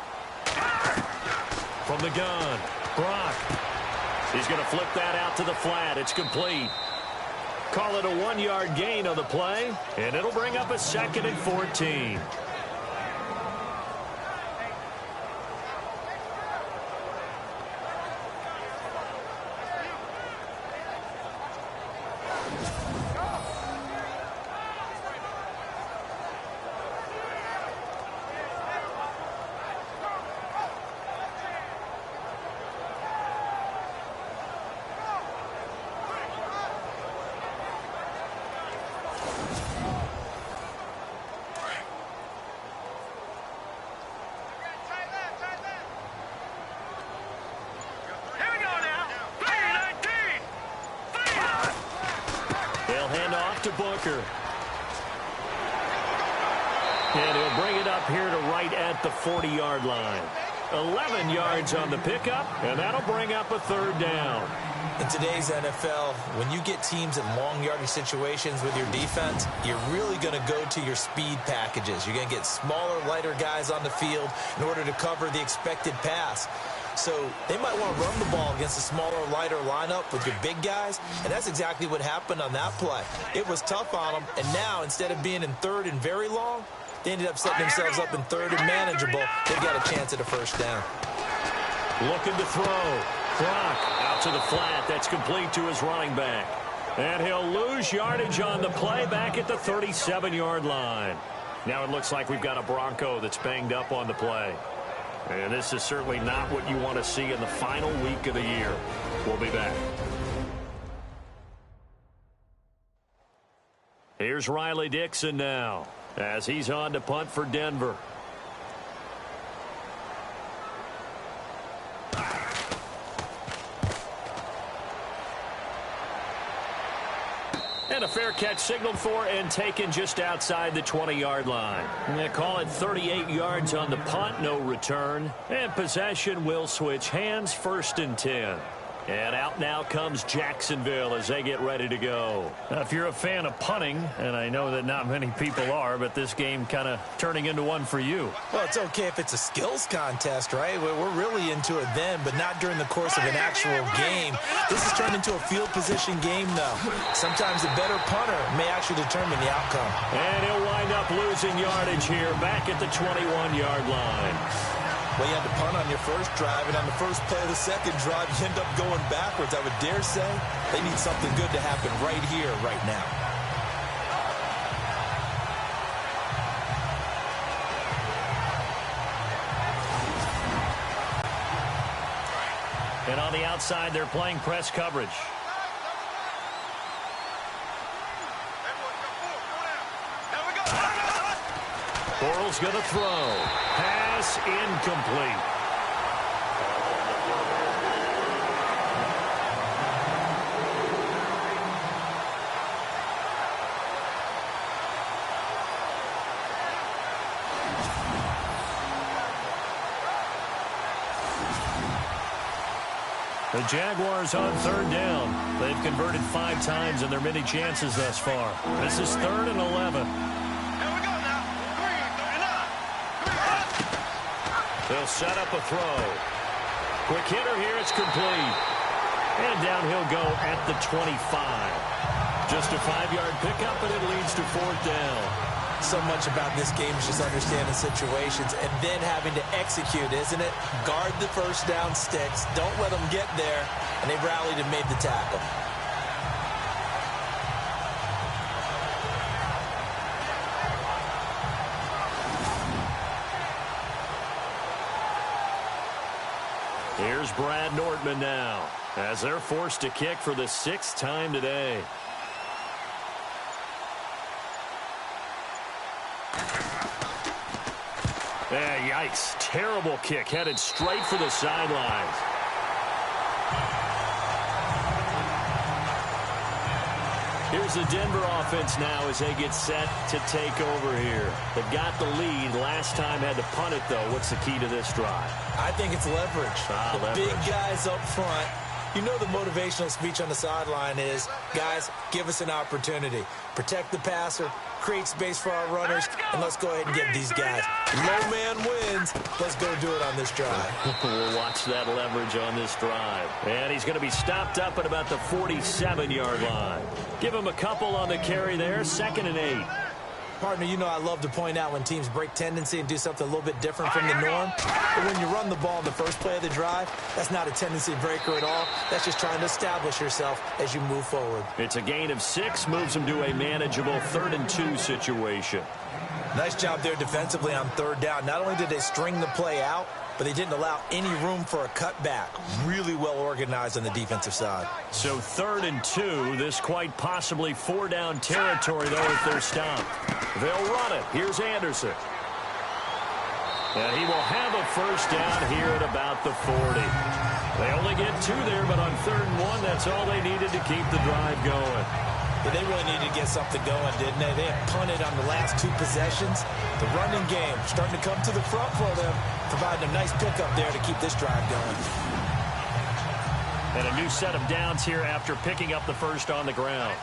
From the gun, Brock. He's going to flip that out to the flat. It's complete. Call it a 1-yard gain on the play, and it'll bring up a 2nd and 14. Booker. And he'll bring it up here to right at the 40-yard line. 11 yards on the pickup, and that'll bring up a 3rd down. In today's NFL, when you get teams in long yardage situations with your defense, you're really going to go to your speed packages. You're going to get smaller, lighter guys on the field in order to cover the expected pass. So they might want to run the ball against a smaller, lighter lineup with your big guys, and that's exactly what happened on that play. It was tough on them, and now instead of being in 3rd and very long, they ended up setting themselves up in 3rd and manageable. They've got a chance at a 1st down. Looking to throw. Brock out to the flat. That's complete to his running back. And he'll lose yardage on the play back at the 37-yard line. Now it looks like we've got a Bronco that's banged up on the play. And this is certainly not what you want to see in the final week of the year. We'll be back. Here's Riley Dixon now as he's on to punt for Denver. And a fair catch signaled for and taken just outside the 20-yard line. They call it 38 yards on the punt, no return. And possession will switch hands, 1st and 10. And out now comes Jacksonville as they get ready to go. Now, if you're a fan of punting, and I know that not many people are, but this game kind of turning into one for you. Well, it's okay if it's a skills contest, right? We're really into it then, but not during the course of an actual game. This has turned into a field position game, though. Sometimes the better punter may actually determine the outcome. And he'll wind up losing yardage here back at the 21-yard line. Well, you had to punt on your first drive, and on the first play of the second drive, you end up going backwards. I would dare say they need something good to happen right here, right now. And on the outside, they're playing press coverage. Bortles going to throw. Pass incomplete. The Jaguars on 3rd down. They've converted 5 times in their many chances thus far. This is 3rd and 11. Here we go now. 3rd and 9. They'll set up a throw. Quick hitter here. It's complete. And down he'll go at the 25. Just a 5-yard pickup, and it leads to 4th down. So much about this game is just understanding situations and then having to execute, isn't it? Guard the first down sticks. Don't let them get there. And they rallied and made the tackle. Here's Brad Nordman now, as they're forced to kick for the 6th time today. Yikes. Terrible kick, headed straight for the sidelines. Here's the Denver offense now as they get set to take over here. They've got the lead. Last time had to punt it, though. What's the key to this drive? I think it's leverage. Leverage. Big guys up front. You know the motivational speech on the sideline is, guys, give us an opportunity. Protect the passer, create space for our runners, and let's go ahead and get these guys. Low man wins. Let's go do it on this drive. We'll watch that leverage on this drive. And he's going to be stopped up at about the 47-yard line. Give him a couple on the carry there. 2nd and 8. Partner, you know I love to point out when teams break tendency and do something a little bit different from the norm. But when you run the ball in the first play of the drive, that's not a tendency breaker at all. That's just trying to establish yourself as you move forward. It's a gain of 6, moves them to a manageable 3rd and 2 situation. Nice job there defensively on 3rd down. Not only did they string the play out, but they didn't allow any room for a cutback. Really well organized on the defensive side. So 3rd and 2, this quite possibly 4-down territory, though, if they're stopped. They'll run it. Here's Anderson. And he will have a 1st down here at about the 40. They only get 2 there, but on 3rd and 1, that's all they needed to keep the drive going. Yeah, they really needed to get something going, didn't they? They had punted on the last 2 possessions. The running game starting to come to the front for them, providing a nice pickup there to keep this drive going. And a new set of downs here after picking up the 1st on the ground.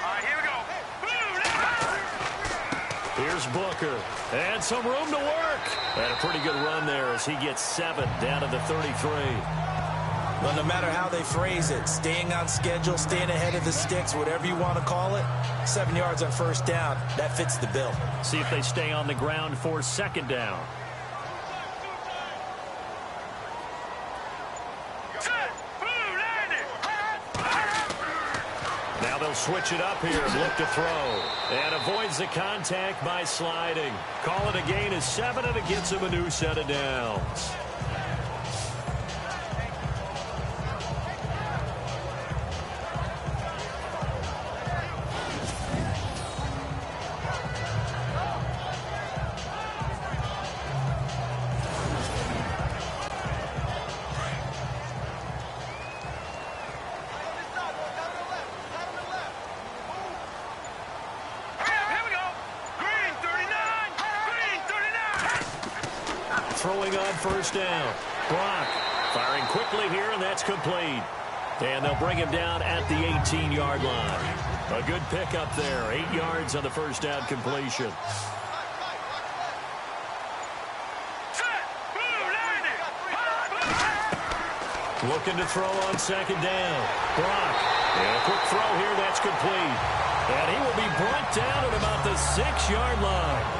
All right, here we go. Here's Booker. And some room to work. And a pretty good run there as he gets 7 down to the 33. Well, no matter how they phrase it, staying on schedule, staying ahead of the sticks, whatever you want to call it, 7 yards on 1st down, that fits the bill. See if they stay on the ground for 2nd down. Now they'll switch it up here and look to throw. And avoids the contact by sliding. Call it a gain of 7, and it gets him a new set of downs. Throwing on 1st down. Brock firing quickly here, and that's complete. And they'll bring him down at the 18-yard line. A good pickup there. 8 yards on the 1st down completion. Looking to throw on 2nd down. Brock. And a quick throw here. That's complete. And he will be brought down at about the 6-yard line.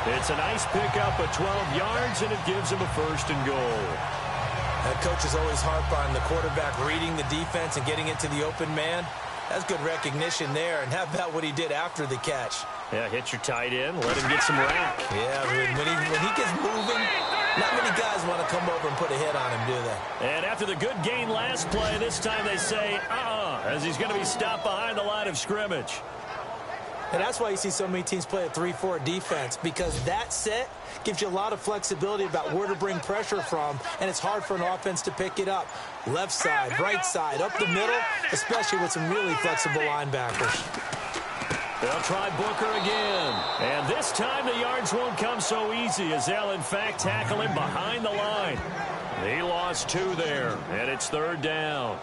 It's a nice pickup of 12 yards, and it gives him a 1st and goal. That coach is always harp on the quarterback reading the defense and getting it to the open man. That's good recognition there. And how about what he did after the catch? Yeah, hit your tight end, let him get some rack. Yeah, when he gets moving, not many guys want to come over and put a hit on him, do they? And after the good gain last play, this time they say, as he's going to be stopped behind the line of scrimmage. And that's why you see so many teams play a 3-4 defense, because that set gives you a lot of flexibility about where to bring pressure from, and it's hard for an offense to pick it up. Left side, right side, up the middle, especially with some really flexible linebackers. They'll try Booker again. And this time the yards won't come so easy as they'll, in fact, tackle him behind the line. He lost 2 there, and it's 3rd down.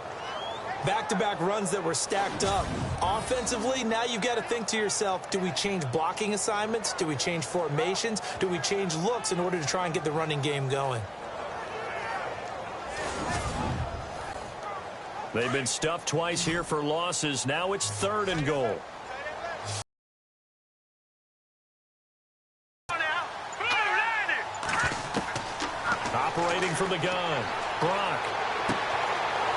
Back-to-back runs that were stacked up. Offensively, now you've got to think to yourself, do we change blocking assignments? Do we change formations? Do we change looks in order to try and get the running game going? They've been stuffed twice here for losses. Now it's 3rd and goal. Operating from the gun, Brock.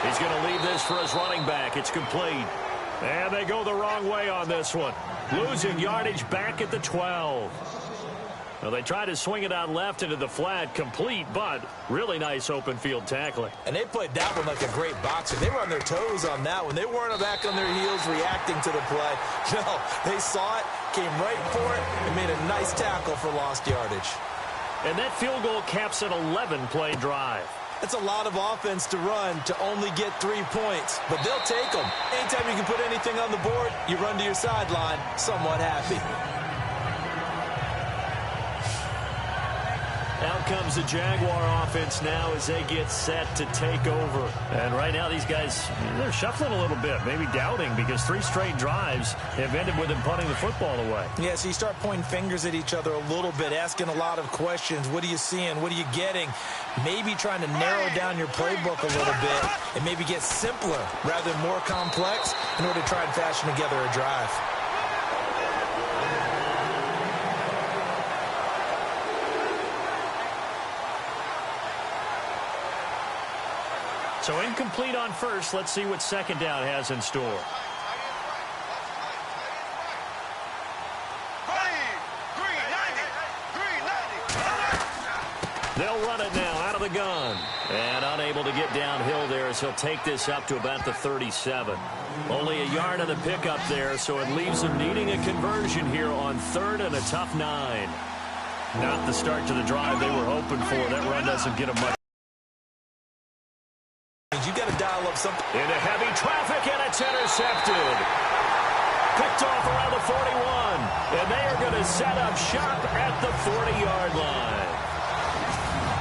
He's going to leave this for his running back. It's complete. And they go the wrong way on this one. Losing yardage back at the 12. Well, they tried to swing it out left into the flat, complete, but really nice open field tackling. And they played that one like a great boxer. They were on their toes on that one. They weren't back on their heels reacting to the play. No, they saw it, came right for it, and made a nice tackle for lost yardage. And that field goal caps an 11-play drive. That's a lot of offense to run to only get 3 points, but they'll take them. Anytime you can put anything on the board, you run to your sideline somewhat happy. Out comes the Jaguar offense now as they get set to take over. And right now these guys, they're shuffling a little bit, maybe doubting, because 3 straight drives have ended with them punting the football away. Yeah, so you start pointing fingers at each other a little bit, asking a lot of questions. What are you seeing? What are you getting? Maybe trying to narrow down your playbook a little bit and maybe get simpler rather than more complex in order to try and fashion together a drive. So incomplete on first. Let's see what second down has in store. They'll run it now out of the gun. And unable to get downhill there as he'll take this up to about the 37. Only a yard of the pickup there, so it leaves them needing a conversion here on 3rd and a tough 9. Not the start to the drive they were hoping for. That run doesn't get them much. You got to dial up something. Into heavy traffic, and it's intercepted. Picked off around the 41. And they are going to set up shop at the 40-yard line.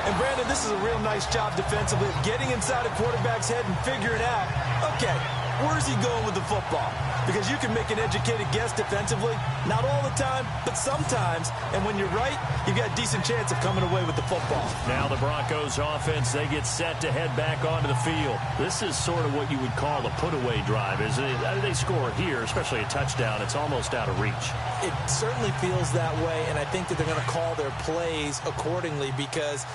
And, Brandon, this is a real nice job defensively of getting inside a quarterback's head and figuring out, okay, where's he going with the football? Because you can make an educated guess defensively, not all the time, but sometimes. And when you're right, you've got a decent chance of coming away with the football. Now the Broncos offense, they get set to head back onto the field. This is sort of what you would call a put-away drive. As they score here, especially a touchdown, it's almost out of reach. It certainly feels that way, and I think that they're going to call their plays accordingly, because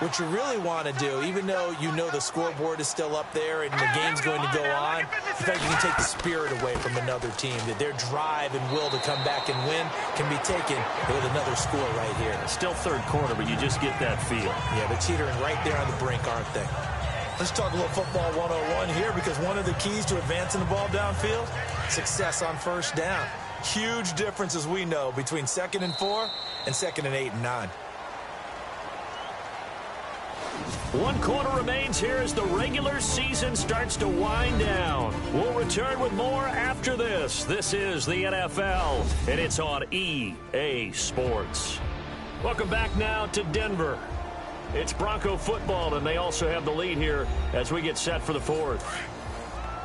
what you really want to do, even though you know the scoreboard is still up there and the game's going to go on, in fact, you can take the spirit away from another team, that their drive and will to come back and win can be taken with another score right here. Still 3rd quarter, but you just get that feel. Yeah, they're teetering right there on the brink, aren't they? Let's talk a little football 101 here, because one of the keys to advancing the ball downfield, success on first down. Huge difference, as we know, between 2nd and 4 and 2nd and 8 and 9. 1 quarter remains here as the regular season starts to wind down. We'll return with more after this. This is the NFL, and it's on EA Sports. Welcome back now to Denver. It's Bronco football, and they also have the lead here as we get set for the 4th.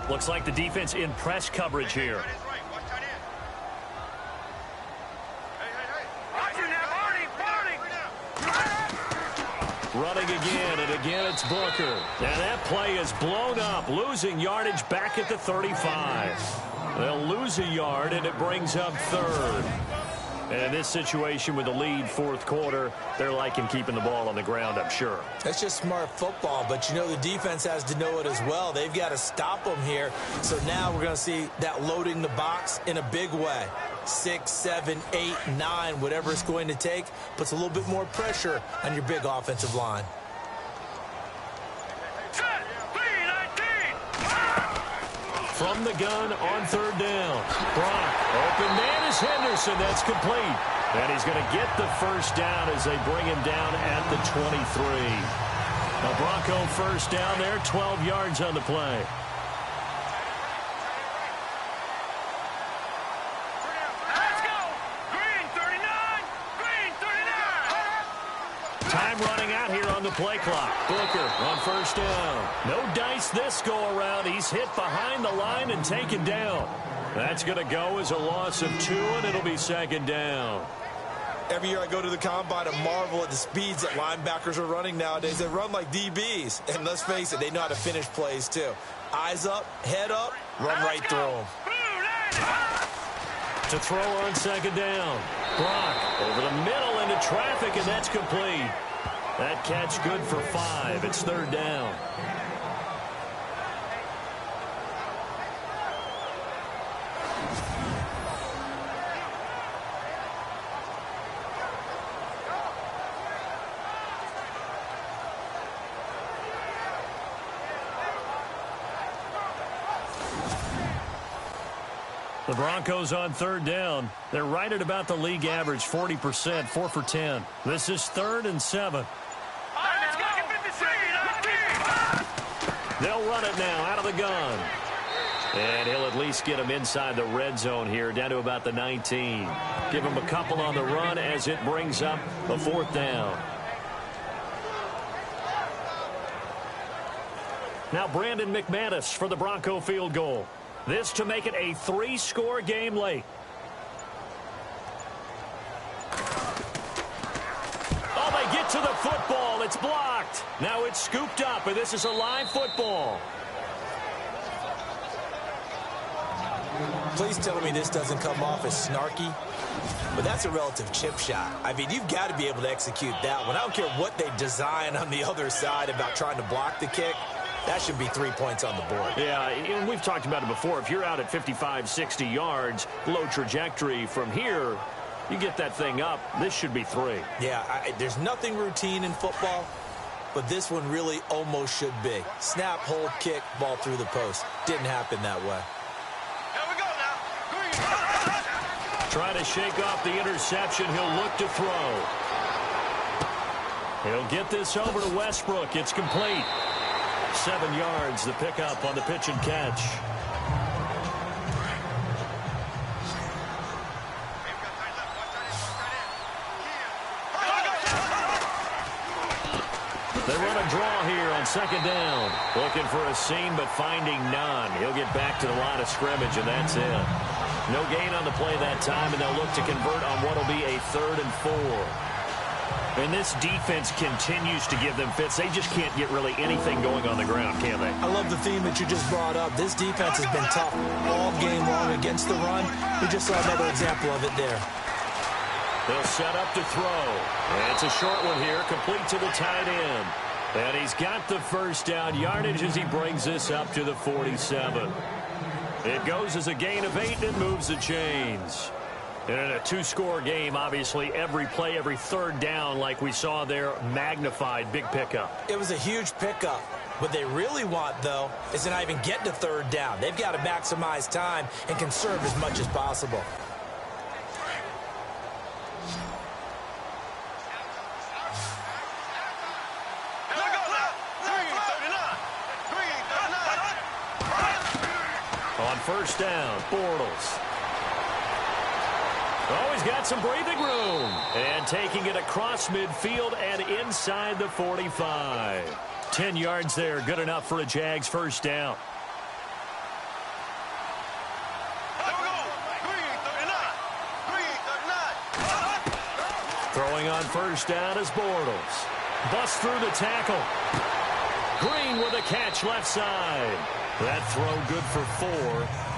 Looks like the defense in press coverage here. Running again, and again it's Booker. And that play is blown up, losing yardage back at the 35. They'll lose a yard, and it brings up 3rd. And in this situation with the lead 4th quarter, they're liking keeping the ball on the ground, I'm sure. That's just smart football, but you know the defense has to know it as well. They've got to stop them here. So now we're going to see that loading the box in a big way. 6, 7, 8, 9, whatever it's going to take, puts a little bit more pressure on your big offensive line. From the gun on 3rd down. Brock, open man is Henderson. That's complete. And he's going to get the first down as they bring him down at the 23. A Bronco first down there, 12 yards on the play. Time running out here on the play clock. Booker on first down. No dice this go-around. He's hit behind the line and taken down. That's going to go as a loss of 2, and it'll be second down. Every year I go to the combine and marvel at the speeds that linebackers are running nowadays. They run like DBs. And let's face it, they know how to finish plays too. Eyes up, head up, run right through them. To throw on second down. Brock over the middle into traffic, and that's complete. That catch good for 5. It's third down. The Broncos on third down. They're right at about the league average, 40%, 4 for 10. This is 3rd and 7. They'll run it now out of the gun. And he'll at least get him inside the red zone here, down to about the 19. Give him a couple on the run as it brings up a 4th down. Now Brandon McManus for the Bronco field goal. This to make it a 3-score game late. Oh, they get to the football. It's blocked. Now it's scooped up, and this is a live football. Please tell me this doesn't come off as snarky. But that's a relative chip shot. I mean, you've got to be able to execute that one. I don't care what they design on the other side about trying to block the kick. That should be 3 points on the board. Yeah, and we've talked about it before. If you're out at 55, 60 yards, low trajectory from here, you get that thing up, this should be 3. Yeah, there's nothing routine in football, but this one really almost should be. Snap, hold, kick, ball through the post. Didn't happen that way. Here we go now. Trying to shake off the interception. He'll look to throw. He'll get this over to Westbrook. It's complete. 7 yards, the pickup on the pitch and catch. They run a draw here on second down. Looking for a seam, but finding none. He'll get back to the line of scrimmage, and that's it. No gain on the play that time, and they'll look to convert on what will be a 3rd and 4. And this defense continues to give them fits. They just can't get really anything going on the ground, can they? I love the theme that you just brought up. This defense has been tough all game long against the run. We just saw another example of it there. They'll set up to throw. And it's a short one here, complete to the tight end. And he's got the first down yardage as he brings this up to the 47. It goes as a gain of 8 and moves the chains. And in a 2-score game, obviously, every play, every third down, like we saw there, magnified, big pickup. It was a huge pickup. What they really want, though, is to not even get to third down. They've got to maximize time and conserve as much as possible. On first down, Bortles. Oh, he's got some breathing room. And taking it across midfield and inside the 45. 10 yards there, good enough for a Jags first down. Throwing on first down is Bortles. Bust through the tackle. Green with a catch left side. That throw good for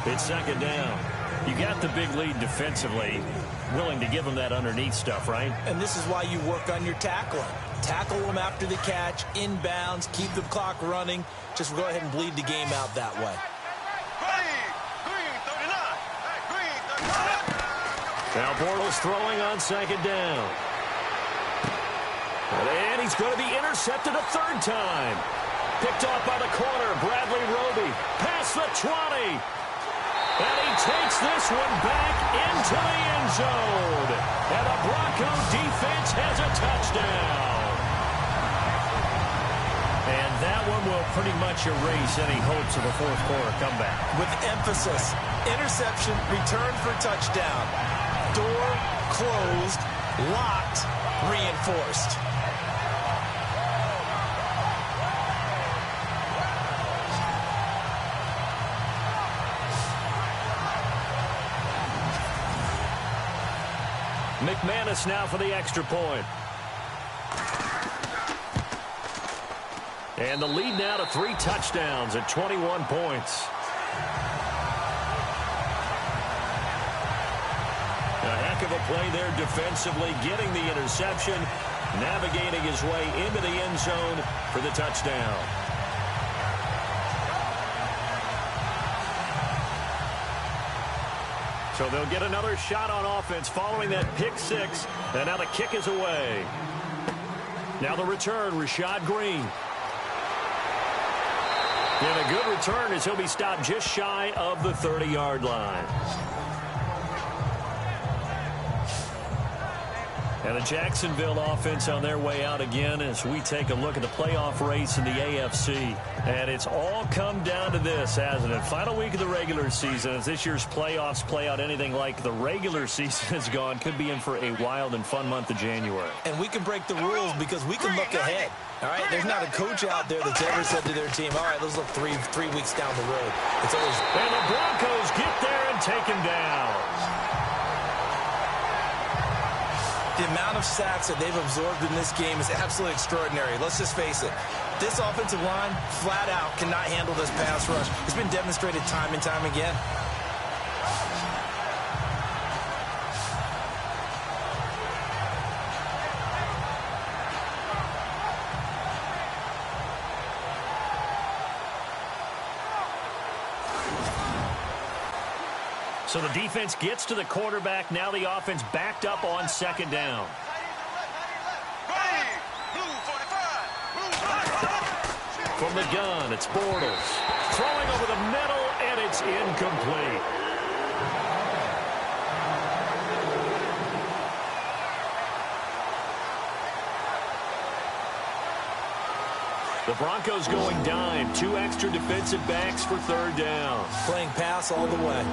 4. It's second down. You got the big lead defensively. Willing to give them that underneath stuff, right? And this is why you work on your tackling. Tackle them after the catch, inbounds, keep the clock running. Just go ahead and bleed the game out that way. Now Bortles throwing on second down. And he's going to be intercepted a 3rd time. Picked off by the corner, Bradley Roby. Past the 20. And he takes this one back into the end zone. And the Bronco defense has a touchdown. And that one will pretty much erase any hopes of a 4th quarter comeback. With emphasis, interception, return for touchdown. Door closed, locked, reinforced. McManus now for the extra point. And the lead now to 3 touchdowns at 21 points. A heck of a play there defensively, getting the interception, navigating his way into the end zone for the touchdown. So they'll get another shot on offense following that pick 6, and now the kick is away. Now the return, Rashad Green. And a good return as he'll be stopped just shy of the 30-yard line. And the Jacksonville offense on their way out again as we take a look at the playoff race in the AFC. And it's all come down to this, hasn't it? Final week of the regular season. As this year's playoffs play out anything like the regular season has gone, could be in for a wild and fun month of January. And we can break the rules because we can look ahead. All right, there's not a coach out there that's ever said to their team, all right, let's look three weeks down the road. It's always... And the Broncos get there and take him down. The amount of sacks that they've absorbed in this game is absolutely extraordinary. Let's just face it. This offensive line, flat out, cannot handle this pass rush. It's been demonstrated time and time again. So the defense gets to the quarterback. Now the offense backed up on second down. From the gun, it's Bortles. Throwing over the middle, and it's incomplete. The Broncos going dime. 2 extra defensive backs for third down. Playing pass all the way.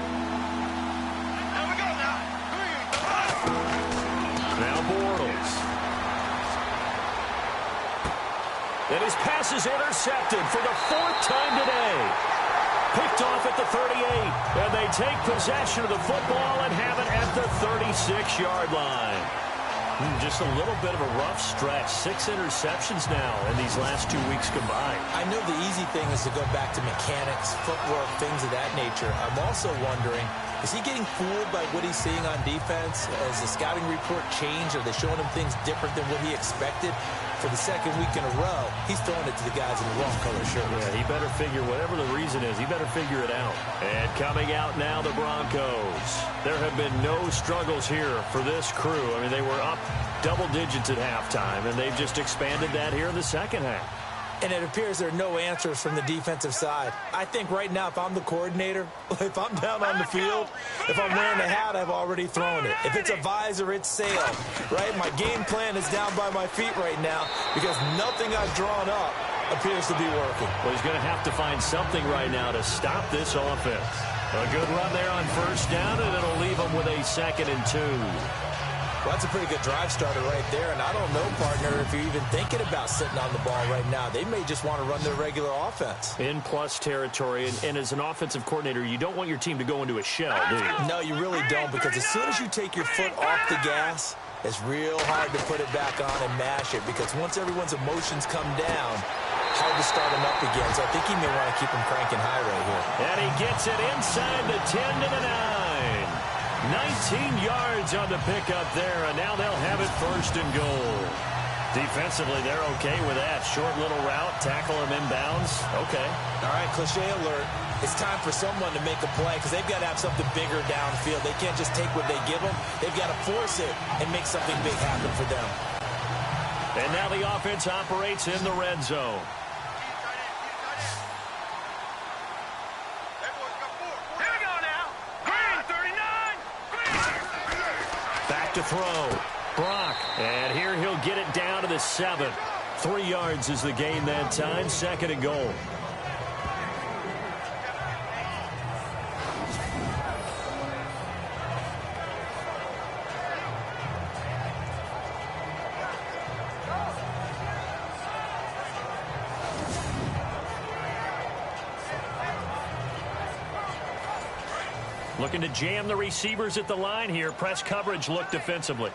Now Bortles. And his pass is intercepted for the 4th time today. Picked off at the 38. And they take possession of the football and have it at the 36-yard line. Just a little bit of a rough stretch. 6 interceptions now in these last 2 weeks combined. I know the easy thing is to go back to mechanics, footwork, things of that nature. I'm also wondering, is he getting fooled by what he's seeing on defense? Has the scouting report changed? Are they showing him things different than what he expected? For the second week in a row, he's throwing it to the guys in the wrong color shirt. Yeah, he better figure, whatever the reason is, he better figure it out. And coming out now, the Broncos. There have been no struggles here for this crew. I mean, they were up double digits at halftime, and they've just expanded that here in the second half. And it appears there are no answers from the defensive side. I think right now, if I'm the coordinator, if I'm down on the field, if I'm wearing a hat, I've already thrown it. If it's a visor, it's sail, right? My game plan is down by my feet right now because nothing I've drawn up appears to be working. Well, he's going to have to find something right now to stop this offense. A good run there on first down, and it'll leave him with a 2nd and 2. Well, that's a pretty good drive starter right there, and I don't know, partner, if you're even thinking about sitting on the ball right now. They may just want to run their regular offense. In plus territory, and as an offensive coordinator, you don't want your team to go into a shell, do you? No, you really don't, because as soon as you take your foot off the gas, it's real hard to put it back on and mash it, because once everyone's emotions come down, hard to start them up again. So I think he may want to keep them cranking high right here. And he gets it inside the 10 to the 9. 19 yards on the pickup there, and now they'll have it 1st and goal. Defensively, they're okay with that. Short little route, tackle him inbounds. Okay. All right, cliche alert. It's time for someone to make a play because they've got to have something bigger downfield. They can't just take what they give them. They've got to force it and make something big happen for them. And now the offense operates in the red zone. To throw. Brock. And here he'll get it down to the 7. 3 yards is the gain that time. 2nd and goal. Looking to jam the receivers at the line here. Press coverage look defensively.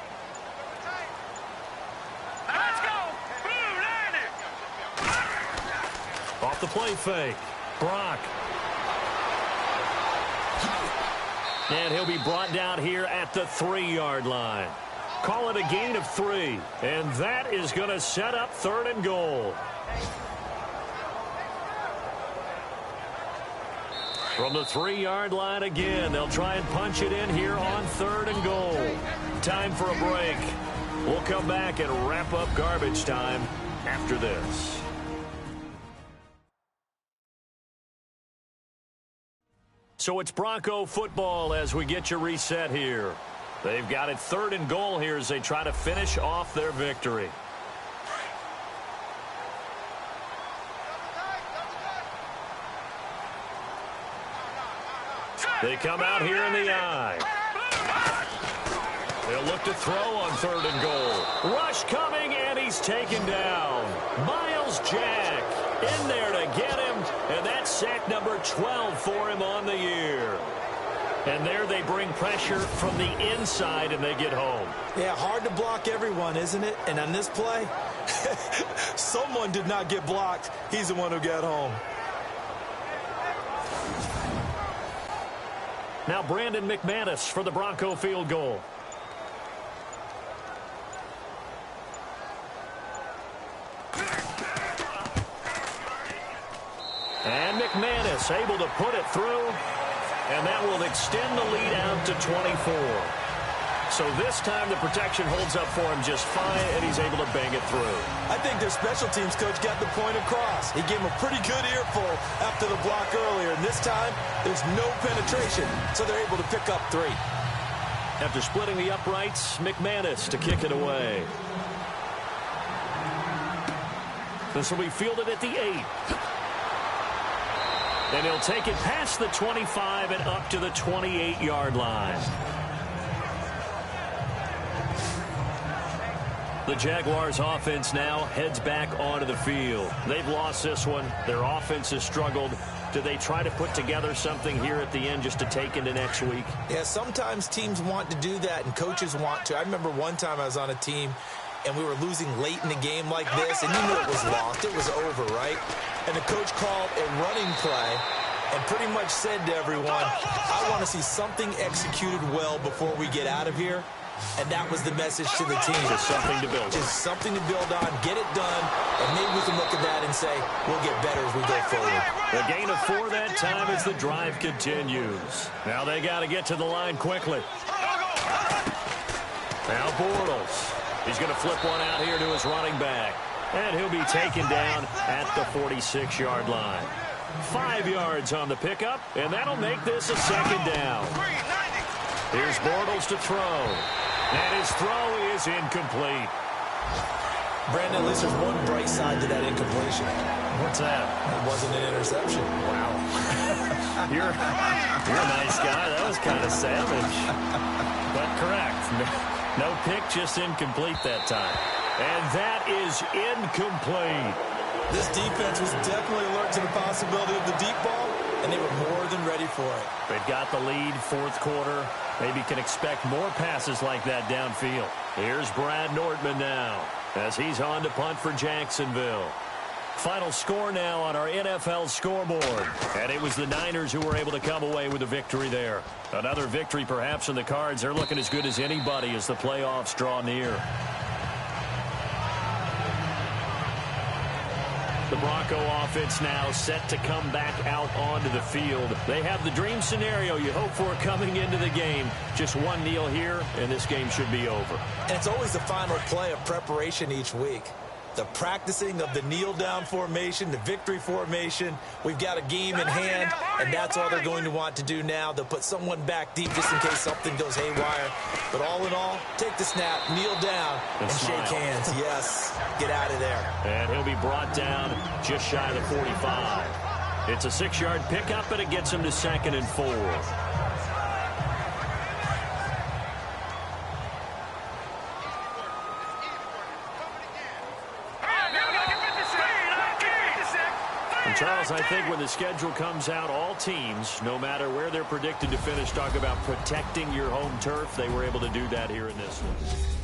off the play fake. Brock. And he'll be brought down here at the 3-yard line. Call it a gain of 3. And that is going to set up 3rd and goal. From the 3-yard line again, they'll try and punch it in here on 3rd and goal. Time for a break. We'll come back and wrap up garbage time after this. So it's Bronco football as we get you reset here. They've got it 3rd and goal here as they try to finish off their victory. They come out here in the eye. They'll look to throw on 3rd and goal. Rush coming, and he's taken down. Miles Jack in there to get him, and that's sack number 12 for him on the year. And there they bring pressure from the inside, and they get home. Yeah, hard to block everyone, isn't it? And on this play, someone did not get blocked. He's the one who got home. Now Brandon McManus for the Bronco field goal. And McManus able to put it through, and that will extend the lead out to 24. So this time the protection holds up for him just fine, and he's able to bang it through. I think their special teams coach got the point across. He gave him a pretty good earful after the block earlier, and this time there's no penetration, so they're able to pick up 3. After splitting the uprights, McManus to kick it away. This will be fielded at the 8. And he'll take it past the 25 and up to the 28-yard line. The Jaguars offense now heads back onto the field. They've lost this one. Their offense has struggled. Do they try to put together something here at the end just to take into next week? Yeah, sometimes teams want to do that and coaches want to. I remember one time I was on a team and we were losing late in the game like this, and you knew it was lost. It was over, right? And the coach called a running play and pretty much said to everyone, I want to see something executed well before we get out of here. And that was the message to the team. Just something to build on. Just something to build on, get it done, and maybe we can look at that and say, we'll get better as we go forward. The gain of 4 that time as the drive continues. Now they got to get to the line quickly. Now Bortles. He's going to flip one out here to his running back. And he'll be taken down at the 46-yard line. 5 yards on the pickup, and that'll make this a 2nd down. Here's Bortles to throw. And his throw is incomplete. Brandon, at least there's one bright side to that incompletion. What's that? It wasn't an interception. Wow. You're a nice guy. That was kind of savage. But correct. No pick, just incomplete that time. And that is incomplete. This defense was definitely alert to the possibility of the deep ball, and they were more than ready for it. They've got the lead, 4th quarter. Maybe can expect more passes like that downfield. Here's Brad Nordman now as he's on to punt for Jacksonville. Final score now on our NFL scoreboard. And it was the Niners who were able to come away with a victory there. Another victory perhaps in the cards. They're looking as good as anybody as the playoffs draw near. The Bronco offense now set to come back out onto the field. They have the dream scenario you hope for coming into the game. Just one kneel here, and this game should be over. And it's always the final play of preparation each week. The practicing of the kneel-down formation, the victory formation. We've got a game in hand, and that's all they're going to want to do now. They'll put someone back deep just in case something goes haywire. But all in all, take the snap, kneel down, and shake hands. Yes, get out of there. And he'll be brought down just shy of the 45. It's a 6-yard pickup, and it gets him to 2nd and 4. Charles, I think when the schedule comes out, all teams, no matter where they're predicted to finish, talk about protecting your home turf. They were able to do that here in this one.